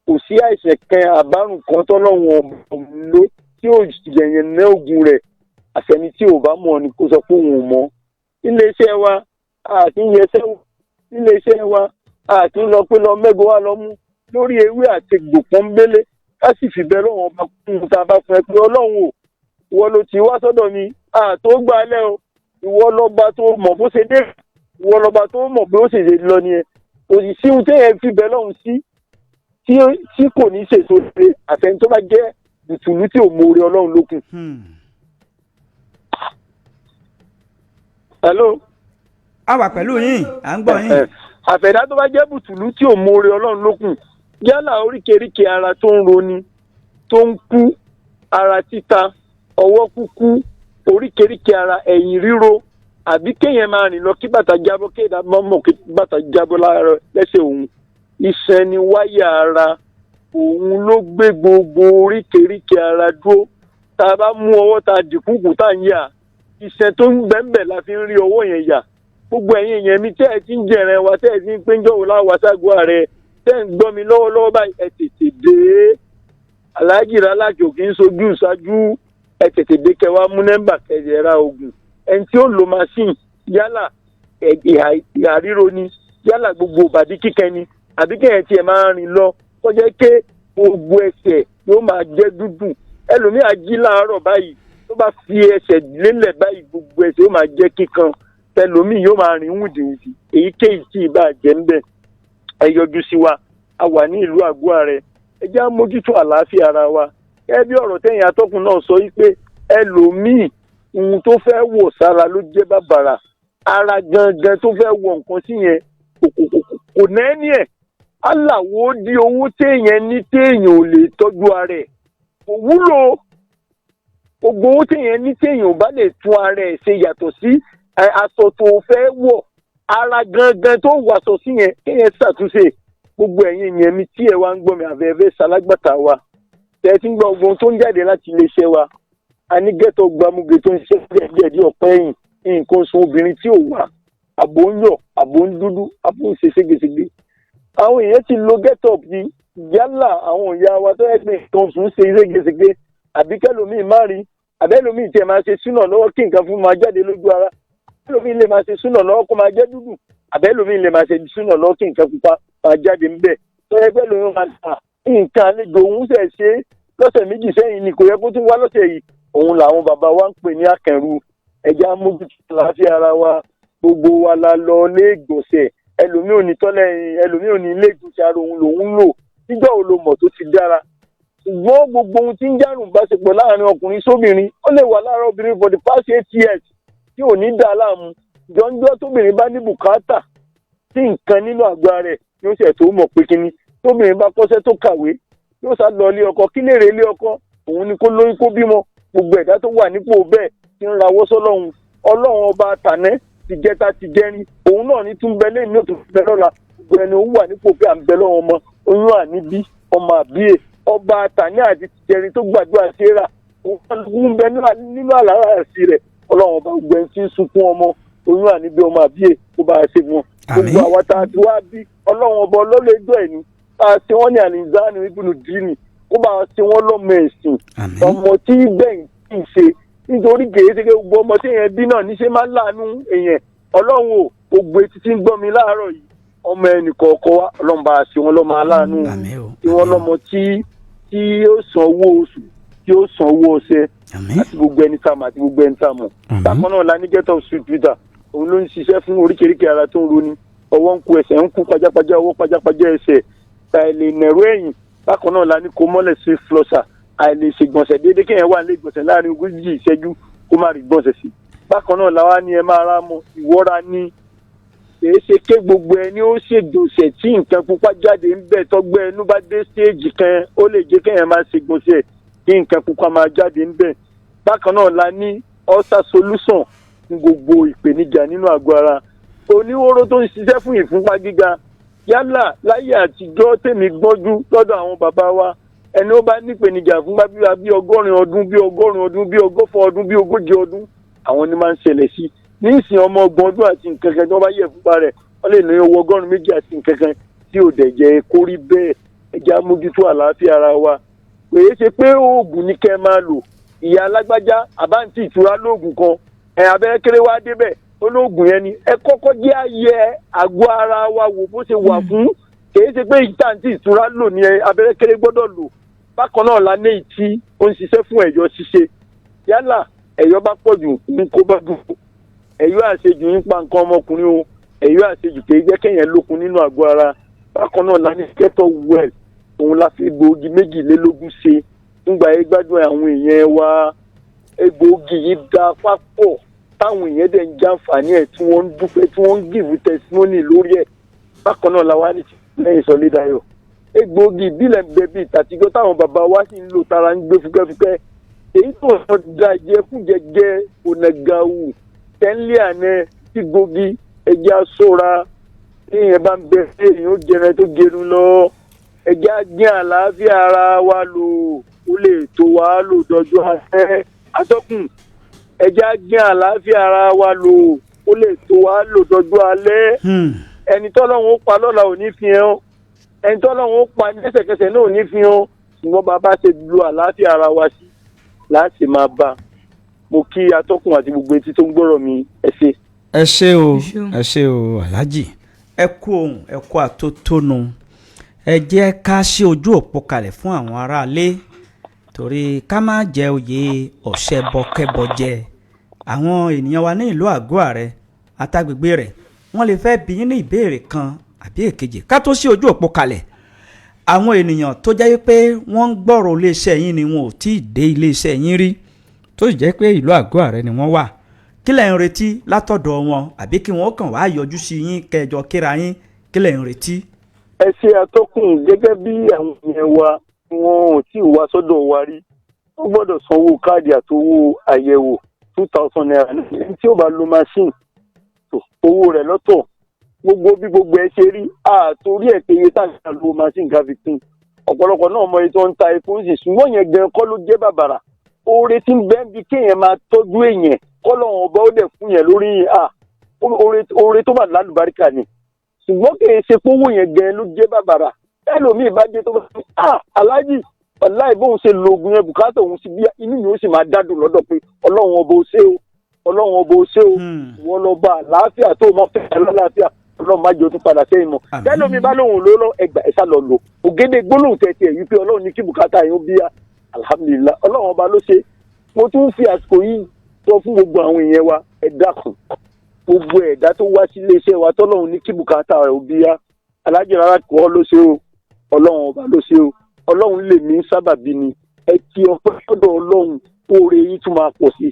kò sí àìsàn kan àbárùn kan tọ́lọ́hùn ọmọ ló tí ó yẹ̀yẹ̀ ná oògùn rẹ̀ àfẹni tí ò bá mọ̀ ni kó sọ pé òun ò mọ̀ iléeṣẹ́ wa àti yẹsẹ́ iléeṣẹ́ wa àti lọ pé lọ mẹ́gbọ́ wa lọ mú lórí ewé àti gbòpọ́nbélé ká sì fìbẹ́ lọ́wọ́ ọba kún un tá a bá fún ẹ pé ọlọ́run ò ìwọ ló ti wá sọ́dọ̀ mi àtó gbalẹ̀ o ìwọ lọ́ba tó mọ̀ bó ṣe dé ìwọ lọ́ba tó mọ̀ bó ṣe lọ ni ẹ kò sì sí ohun téèyàn fìbẹ́ lọ́hùn sí tí kò ní ṣètò ṣe àfẹni tó bá jẹ́ bùtùlù tí ò mórí ọlọ́run lókun. hello. a wà pẹ̀lú yín à ń gbọ́ yín. àfẹ̀dá tó bá jẹ́ bùtùlù tí ò mórí ọlọ́run lókun yálà oríkèéríkèé ara tó ń roni tó ń kú ara títa ọwọ́ kúkú oríkèéríkèé ara ẹ̀yìn ríro àbí kéèyàn máa rìn lọ kí bàtà jábọ́ kéèyàn máa mọ̀ kí bàtà jábọ́ lára lẹ́sẹ̀ òun iṣan ni wáyà ara òun ló gbé gbogbo oríkèéríkèé ara dúró tá a bá mú ọwọ́ tá a dìkúkù tá a ń yà iṣan tó ń bẹ́ẹ̀ la fi ń rí ọwọ́ yẹn yà gbogbo ẹ̀yin èèyàn mi tẹ́ ẹ ti ń jẹ̀rẹ̀ wa tẹ́ ẹ ti ń péjọ́ wò láwa ságọ́ ààrẹ tẹ́ ẹ ń gbọ́ mi lọ́wọ́lọ́wọ́ báyìí ẹ tètè dé aláàjì alájò kì í sojú ìṣáájú ẹ tètè dé kẹwàá mú nẹ́mbà kẹjẹ ra oògùn ẹni tí ó lo machine yálà ìhà ríro ni yálà gbogbo ìbàdí kíkẹ́ ni àbí kẹ́yìn tí ẹ máa rìn lọ tó jẹ́ pé gbogbo ẹsẹ̀ yóò máa jẹ́ dúdú ẹlòmíà jí láàárọ̀ báyìí tó bá fi ẹsẹ̀ lélẹ̀ báyìí gbogbo ẹsẹ̀ yóò máa jẹ́ kíkan ẹlòmíì yóò máa rìn wùdìwùdì èyíkéyìí tí ìbá jẹ́ ń bẹ̀ ẹ yọjú sí wa a wà ní ìlú àgọ́ ààrẹ ẹ jẹ́ àmójútó àlàáfíà ara wa ẹ bí ọ̀rọ̀ tẹ̀yìn atọ́kùn náà sọ wípé ẹlòmíì ohun tó fẹ́ wọ̀ sára ló jẹ́ bàbàrà ara gangan tó fẹ́ wọ̀ nǹkan sí yẹn kò nẹ́ẹ̀ni ẹ̀ aláwo di owó téèyàn ní téèyàn ò lè tọ́jú ara ẹ̀ kò wúlò. Gbogbo owó téèyàn ní téèyàn ò bá lè tún ara ẹ̀ ṣe yàtọ̀ sí aṣọ tó fẹ́ wọ̀ ara gangan tó wàṣọ sí yẹn kéèyàn ṣàtúnṣe. Gbogbo ẹ̀yin yẹn mi tí ẹ wá ń gbọ́ mi àfẹ́fẹ́ ṣalágbàtà wa tẹ̀ tí ń gbọ́ ohun tó ń jáde láti iléeṣẹ́ wa a ní gẹ́tọ̀ gbàmúge tó ń ṣe díẹ̀díẹ̀ ọ̀pẹ́ ẹ̀yìn nǹkan oṣù obìnrin tí ò wá àbò ń yọ̀ àbò ń dúdú àbò ń ṣe ségesège. Àwọn èèyàn ti lo gẹ́tọ̀ bí yálà àwọn ìyá wa tó yẹ pé nǹkan oṣù ń ṣe ségesège àbí kẹlòmíì má rí àbẹ́lòmíì tiẹ̀ máa ṣe súnà lọ́wọ́ kí nǹkan fún máa jáde lójú ara àbẹ́lòmíì lè máa ṣe súnà lọ́wọ́ kó máa jẹ́ dúdú àbẹ́lòmíì lè máa ṣe súnà lọ́wọ́ kí nǹkan pupa máa jáde ń bẹ̀ tó yẹ pé lóyún máa ta nǹkan àlejò òun ṣẹ̀ ṣe lọ́sẹ̀ méjì sẹ́yìn ni kò yẹ kó tún wá lọ́sẹ̀ yìí òun làwọn bàbá wa ń pè ní àkànrú ẹja mójútó àlàáfíà ara wa gbogbo wa la lọ ilé ìgbọ̀nsẹ̀ ẹlòmíì ò ní tọ́lẹ̀ ẹlòmíì ò ní ilé ìgbọ̀nsẹ̀ ara òun lòun lò nígbà wo lo mọ̀ tó ti dára ṣùgbọ́n gbogbo ohun tí ń járùn ìbáṣepọ̀ láàrin ọkùnrin sóbìnrin ó lè wà lára obìnrin for the past 8 years tí ò ní dá láàmú jọ́njọ́ tóbìnrin bá ní bùkátà sí nǹkan nínú àgọ́ rẹ̀ yóò ṣẹ̀ tó mọ̀ pé kíní tóbìnrin bá kọ́ṣẹ́ tó kàwé yóò sá lọ ilé ọkọ kí lè rè ilé ọkọ òun ni kó lóyún kó bímọ gbogbo ẹ̀dá tó wà nípò bẹ́ẹ̀ ti ń rawọ́ sọ́lọ́run ọlọ́run ọba tànẹ́ ti jẹta ti jẹrin òun náà ní tún bẹ lẹ́yìn náà tó fi bẹ lọ́la gbogbo ẹni ó wà nípò pé à ń bẹ lọ́wọ́ ọmọ oyún àníbí ọmọ àbíyè ọba tànẹ́ àti ti jẹrin tó gbàdúrà ṣéra òun ń bẹ nínú àlàáfíà sí rẹ̀ ọlọ́run ọba gbogbo ẹni tí ń sunkún ọmọ oyún àníbí ọmọ àbíyè kó bá a ṣe fún wọn gbogbo àwọn tá a ti wá bí ọlọ́run ọba ọlọ́lẹ́jọ́ ẹ̀ ní bá a ṣe wọ́n ní àlìzánu ibùdó dínì kó bá a ṣe wọ́n lọ́mọ ẹ̀sìn ọmọ tí bẹ́ẹ̀ kì í ṣe nítorí gèéṣe gbogbo ọmọ tí èèyàn bí náà níṣẹ́ máa ń láàánú èèyàn ọlọ́run ò gbogbo etí tí ń gbọ́ mi láàárọ̀ yìí ọmọ ẹnì kọ̀ọ̀kan wa ọlọ́run bá a ṣe wọ́n lọ́mọ aláàánú tí wọ́n lọ́mọ tí ó san owó oṣù tí ó san owó ọṣẹ àti gbogbo ẹni tá a mọ̀ àti gbogbo ẹni tá a mọ̀ bákan náà la ní get up street twitter òun ló ń ṣiṣẹ́ fún oríkèéríkèé ara tó ń roni ọwọ́ ń ku ẹsẹ̀ ń ku pajápajá ọwọ́ pajápajá ẹsẹ̀ àìlè nẹ̀rọ ẹ̀yìn bákan náà la ní kó mọ́lẹ̀ sí flọ́sà àìlè ṣègbọ̀nsẹ̀ déédéé kéèyàn wà nílé ìgbọ̀nsẹ̀ láàrin ogójì ìṣẹ́jú kó má rí gbọ̀nsẹ̀ sí bákan náà làwa ní ẹ máa ra mọ ìwọ́ra ní èé ṣe ké gbogbo ẹni ó ṣègbọ̀nsẹ̀ tí nǹkan pupa jáde ń bẹ̀ tọ́gbẹ́ ẹnu bá dé stéèjì kan ó lè jẹ́ kéèyàn máa ṣègbọ̀nsẹ̀ kí nǹkan pupa máa jáde ń bẹ̀ bákan náà la ní ulcer solution fún gbogbo ìpèníjà nínú àgọ́ ara oníwóró tó ń ṣiṣẹ́ fún ìfúnpá gíga yálà láyé àtijọ́ tèmi gbọ́njú lọ́dọ̀ àwọn bàbá wa ẹni ó bá nípèníjà fúnpá bíbá bí 100 ọdún bí 100 ọdún bí 100 ọdún bí 40 ọdún àwọn ni máa ń ṣẹlẹ̀ sí ní ìsìn ọmọ 30 ọdún àti nǹkan kan tí wọ́n bá yẹ fúnpá rẹ̀ wọ́n lè ní owó 102 àti nǹkan kan tí ò dẹ̀ jẹ́ kó rí bẹ́ẹ̀ ẹja mójútó àlàáfíà ara wa pé é ṣe pé oògùn ní kẹ́ máa lò ìyá alágbájá àbáǹtì ìtura lóògùn kan abẹ́rẹ́ kéré wá débẹ̀ olóògùn yẹn ni ẹ kọ́kọ́ jẹ́ àyẹ àgọ́ ara wa wò bó ṣe wà fún kìí ṣe pé ìtàǹtì ìtura lò ní abẹ́rẹ́ kéré gbọ́dọ̀ lò bákan náà la ní ìtí ó ń ṣiṣẹ́ fún ẹ̀yọ́ ṣíṣe yálà ẹ̀yọ́ bá pọ̀ jù ń kó bá dùn ẹ̀yọ́ àṣejù ń pa nǹkan ọmọkùnrin o ẹ̀yọ́ àṣejù kìí jẹ́ kéèyàn lókun nínú àgọ́ ara bákan náà la ní kẹ́tọ̀ wẹ̀l òun la fi egbòogi 22 ṣe nígbà yẹn gbádùn àwọn èèyàn wa egbòogi yìí dá pápọ̀ táwọn èèyàn dẹ̀ ń jàǹfààní ẹ̀ tí wọ́n ń dúpẹ́ tí wọ́n ń gìrù testimony lórí ẹ̀ bákan náà la wá ní lẹ́yìn Sọlédayọ̀ egbòogi ìbílẹ̀ ń bẹ bíi tàtijọ́ táwọn bàbá wa sì ń lò tara ń gbé fúkẹ́fúkẹ́ èyí tó ń da jẹkújẹjẹ onagawu tẹ́ńlẹ̀ àná tí gbòógì ẹja sóra èèyàn bá ń bẹ èèyàn ó jẹrẹ tó gerun lọ ẹja gbé àlàáfíà ara wa lò ó lè tó wa lò dọjọ́ alẹ́ atọ́kùn ẹja gbé àlàáfíà ara wa lò ó lè tó wa lò dọjọ́ alẹ́ ẹni tọ́lọ́run ó pa lọ́la ò ní fi hàn ẹni tọ́lọ́run ó pa lẹ́sẹ̀kẹsẹ̀ náà ò ní fi hàn ṣùgbọ́n bàbá ṣe lo àlàáfíà ara wa sí láti máa bá mo kí atọ́kùn àti gbogbo etí tó ń gbọ́rọ̀ mi ẹ ṣé. ẹ ṣé o Alhaji ẹ kú ohun ẹ kú àtótónu ẹ jẹ́ ká ṣí ojú òpó kalẹ̀ fún àwọn aráalé torí ká má jẹ oyè ọ̀ṣẹ́bọkẹ́bọjẹ àwọn ènìyàn wa ní ìlú àgọ́ ààrẹ àtàgbègbè rẹ̀ wọ́n lè fẹ́ bi yín ní ìbéèrè kan àbí èkejì ká tó ṣí ojú òpó kalẹ̀ àwọn ènìyàn tó jẹ́ pé wọ́n ń gbọ́rọ̀ iléeṣẹ́ yín ni wọn ò tí ì dé iléeṣẹ́ yín rí tó sì jẹ́ pé ìlú àgọ́ ààrẹ ni wọ́n wà kí lẹ̀ ń retí látọ̀dọ̀ wọn àbí kí wọ́n kàn wá yọjú sí yín kẹjọ kíra yín kí lẹ̀ ń retí. ẹ ṣe atọ́kùn gẹ́gẹ́ bí àwọn èèyàn wa wọn ò tí ì wá sọ́dọ̀ wa rí wọ́n gbọ́dọ̀ sanwó káàdì àtowó àyẹ̀wò 2,000 naira ní tí ó bá lo machine owó rẹ̀ lọ́tọ̀ gbogbo bí gbogbo ẹ ṣe rí àtòrí ẹ̀ pé iye táàgì náà lo machine ká fi pín ọ̀pọ̀lọpọ̀ náà mọ iye tó ń ta epo sì ṣùgbọ́n yẹn gan kọ́ ló jẹ́ bàbàrà oore tí ń bẹ́ẹ̀ bí kéèyàn máa tọ́jú èèyàn kọ́ lọ́wọ́n ọba ó dẹ̀ fún yẹn lórí oore tó bá lálùbáríkà ni ṣùgbọ́n kì í ṣe pówó yẹn gan ló jẹ́ bàbàrà ẹlòmíì bá dé tó bá fi aláàjì aláì bóun ṣe lo oògùn yẹn bùkátà òun sí bí inú yìí ó sì máa dádùn lọ́dọ̀ pé ọlọ́run ọba ó ṣe o ọlọ́run ọba ó ṣe o wọ́n lọ bá àlàáfíà tó mọ fẹ́ lọ́láàfíà ọlọ́run má jẹ́ o tún padà sẹ́yìn mọ́ ẹlòmíì bá lóun ló lọ ẹgbà ẹ̀ṣá lọ lò ògèdè gbólóhùn tẹ̀tẹ̀ yìí pé ọlọ́run ní kí bùkátà yẹn ó bí i alhamdulilah ọlọ́run ọba ló ṣe mo tún fi àsìkò yìí sọ fún gbogbo àwọn èèyàn wa ẹ dákun gbogbo ẹ̀dá tó wá sí iléeṣẹ́ wa tọ́lọ́run ní kí bùkátà rẹ̀ ó bí i alájẹ rárá kọ́ ló ṣe o ọlọ́run ọba ló ṣe o ọlọ́run lè ní sábàbí ni ẹ ti ọpẹ́ sọ́dọ̀ ọlọ́run oore yìí tún máa pọ̀ sí.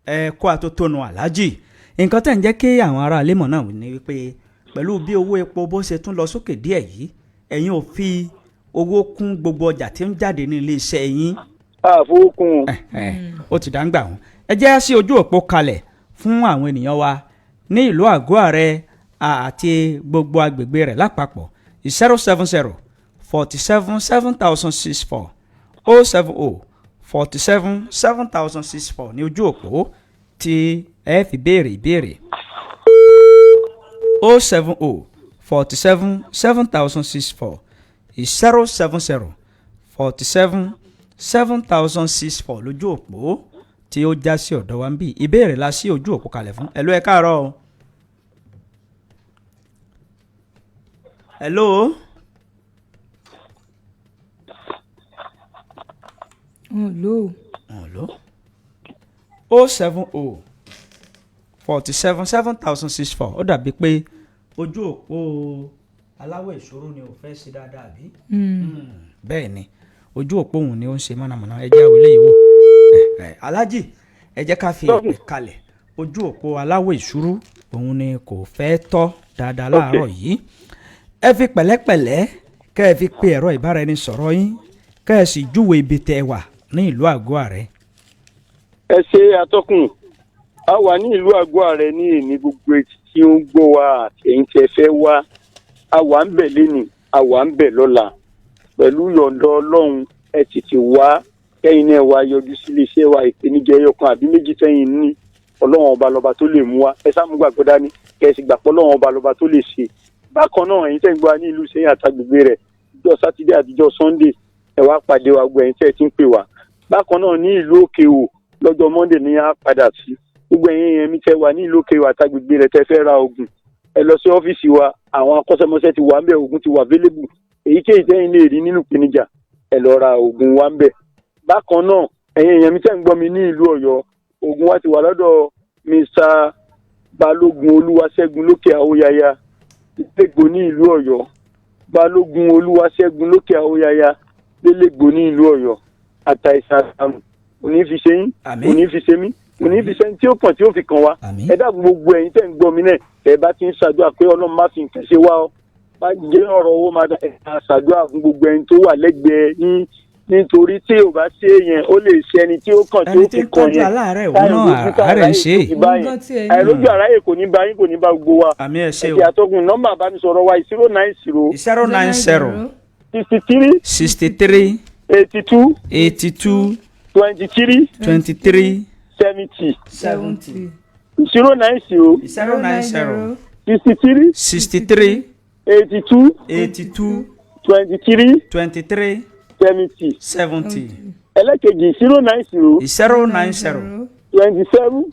ẹ kó àtótónu aláàjì nǹkan tẹ̀ ń jẹ́ kí àwọn ará ilé mọ̀ náà ní wípé pẹ̀lú bí owó epo bó ṣe tún lọ sókè díẹ̀ yìí ẹ̀yin ò fi owó kún gbogbo ọjà tí ń jáde ní ilé iṣẹ́ yín. àfọwọ́kùn. ó ti dá ń gbà wọ́n ẹ jẹ́ sí ojú òpó kalẹ̀ fún àwọn ènìyàn wa ní ìlú àgọ́ ààrẹ àti gbogbo agbègbè rẹ̀ lápapọ̀ 070 47 7064 070 47 7064 ní ojú òpó tí ẹ fi béèrè ìbéèrè 070 47 7064 070 47 7064 lójú òpó tí ó já sí ọ̀dọ̀ wa ń bí ìbéèrè la sí ojú òpó kalẹ̀ fún ẹ̀lú ẹ káàárọ̀ o. hello. hello. 070 47 7064 ó dàbí pé ojú òpó aláwọ̀ ìṣòro ni ò fẹ́ ṣe dáadáa bí. bẹ́ẹ̀ ni ojú òpó òun ni ó ń ṣe mọ̀nàmọ́ná ẹ jẹ́ àwòlé yìí wò. alájì ẹ jẹ́ ká fi ìpè kalẹ̀ ojú òpó aláwọ̀ ìṣòro òun ni kò fẹ́ tọ́ dáadáa láàárọ̀ yìí. ẹ fi pẹ̀lẹ́pẹ̀lẹ́ kẹ́ ẹ fi pe ẹ̀rọ ìbáraẹnisọ̀rọ̀ yín kẹ́ ẹ sì júwe ibi tẹ́ ẹ wà ní ìlú àgọ́ ààrẹ. ẹ ṣe atọ́kùn a wà ní ìlú àgọ́ ààrẹ ní èmi gbogbo etí tí ó ń gbọ́ wa àtẹ̀yìn tẹ́ fẹ́ wá a wà ń bẹ̀ lénìí a wà ń bẹ̀ lọ́la pẹ̀lú yọ̀ǹda ọlọ́run ẹ tètè wá kẹ́yìn náà wá yọjú sí iléeṣẹ́ wa ìpèníjà ẹyọkan àbí méjì tẹ́yìn ní ọlọ́run ọba lọ́ba tó lè mú wa ẹ sáà mú gbàgbọ́ dání kẹ́ ẹ sì gbàpọ̀ ọlọ́run ọba lọ́ba tó lè ṣe bákan náà ẹ̀yin tẹ́ ń gbọ́ ní ìlú Ìṣẹ̀yìn àtàgbègbè rẹ̀ ọjọ́ sátidé àtijọ́ Sunday ẹ wá pàdé wa gbọ́ ẹ̀yin tẹ́ ẹ ti ń pè wá bákan náà ní ìlú Òkè-Òwò lọ́jọ́ Monday ní á padà sí gbogbo ẹ̀yin èèyàn mi tẹ́ wà ní ìlú Òkè-Òwò àtàgbègbè rẹ̀ tẹ́ fẹ́ ra oògùn ẹ lọ sí ọ́fíìsì wa àwọn akọ́ṣẹ́mọṣẹ́ ti wà ń bẹ̀ oògùn ti wà available èyíkéyìí tẹ́yin lè rí nínú ìpèníjà ẹ lọ ra oògùn wa ń bẹ̀ bákan náà ẹ̀yin èèyàn mi tẹ́ ń gbọ́ mi ní ìlú Ọ̀yọ́ oògùn wa ti wà lọ́dọ̀ Mr. Balógun Olúwaṣẹ́gun lókè Àwòyáyá lélẹ́gbò ní ìlú Ọ̀yọ́ Balógun Olúwaṣẹ́gun lókè Àwòyáyá lélẹ́gbò ní ìlú Ọ̀yọ́ àtàìsàn àrùn òní fi ṣe yín òní fi ṣe mí òní fi ṣe tí ó kàn tí ó fi kàn wá ẹ dáàbò gbogbo ẹ̀yin tẹ́ ń gbọ́ mi náà ẹ bá ti ń ṣàdúrà pé Ọlọ́run má fi nǹkan ṣe wá ọ má jẹ́ ọ̀rọ̀ owó má ṣàdúrà fún gbogbo ẹni tó wà lẹ́gbẹ̀ẹ́ yín nítorí tí ò bá ṣe yẹn ó lè ṣe ẹni tí ó kàn tí ó fi kàn yẹn àárẹ̀ ń ṣe àìrójú àráyè kò ní bá yín kò ní bá gbogbo wa ẹ̀jẹ̀ àtọ́gùn nọ́mbà àbánisọ̀rọ̀ wa 090 63 82 23 70 090 63 82 23 70 ẹlẹ́kejì 090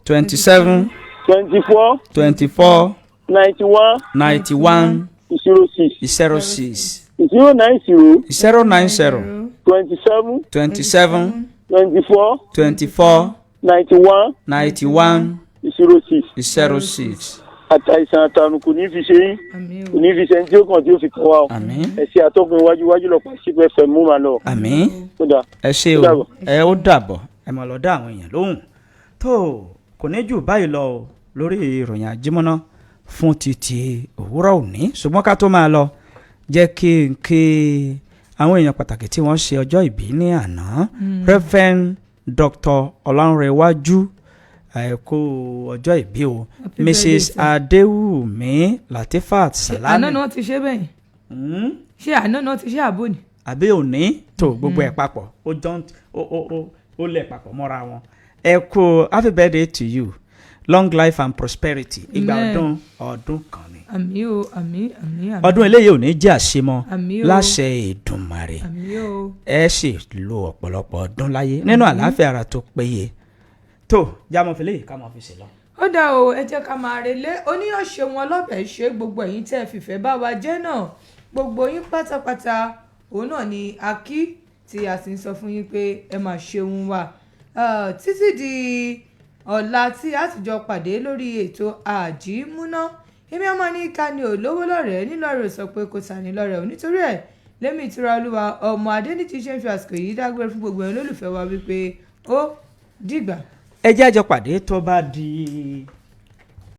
27 24 91 06 090 27 24 91 06 àtàìsàn àtàrùn kò ní fi ṣe yín kò ní fi ṣe ní tí ó kàn tí ó fi kàn wá o ẹ ṣe àtọkùn iwájú lọ pàṣẹ pé fẹ́ mú màá lọ. àmín ẹ ṣe o ẹ ó dàbọ̀ ẹ mọ̀ lọ́dọ̀ àwọn èèyàn lóhùn tó kò ní jù báyìí lọ lórí ìròyìn àjímọ́ná fún títí òwúrọ̀ òní. ṣùgbọ́n ká tó máa lọ jẹ́ kí àwọn èèyàn pàtàkì tí wọ́n ṣe ọjọ́ ìbí ní àná Reverend Dr. Ọlánrewájú àìkú ọjọ́ ìbí o Mrs. Adéwùmí Latifat Salami. àná ni wọ́n ti ṣe bẹ́yìn ṣé àná ni wọ́n ti ṣe àbò ni. àbí òní tó gbogbo ẹ̀ papọ̀ ó lẹ̀ papọ̀ mọ́ra wọn. ẹ kú happy birthday to you, long life and prosperity. ìgbà ọdún kan ni. àmì o àmì. ọdún eléyìí ò ní jẹ́ àṣemọ́ àmì o láṣẹ Èdùmàrè. àmì o. ẹ sì lo ọ̀pọ̀lọpọ̀ ọdún láyé nínú àlàáfíà ara tó péye. tó jámọ́fẹ́lẹ́ yìí ká máa fi ṣe lọ. ó dá o ẹ jẹ́ ká máa relé oníyànṣe wọn lọ́bẹ̀ ṣe gbogbo ẹ̀yin tẹ́ ẹ fìfẹ́ bá wa jẹ́ náà gbogbo yín pátápátá òun náà ni a kí tí a sì ń sọ fún yín pé ẹ máa ṣeun wa títí di ọ̀la tí a ti jọ pàdé lórí ètò àjímúná èmi ọmọ ní ká ní olówó lọ́rẹ̀ẹ́ nílọ́rẹ̀ sọ pé kò sàní lọ́rẹ̀ ò nítorí ẹ̀ lẹ́mí ìtura olúwa ọmọ adẹ́nìtì ṣe ń fi àsìkò yìí dágbére fún gbogbo ẹ̀yin olólùfẹ́ wa wípé ó dìgbà. ẹ jẹ́ àjọ pàdé tó bá di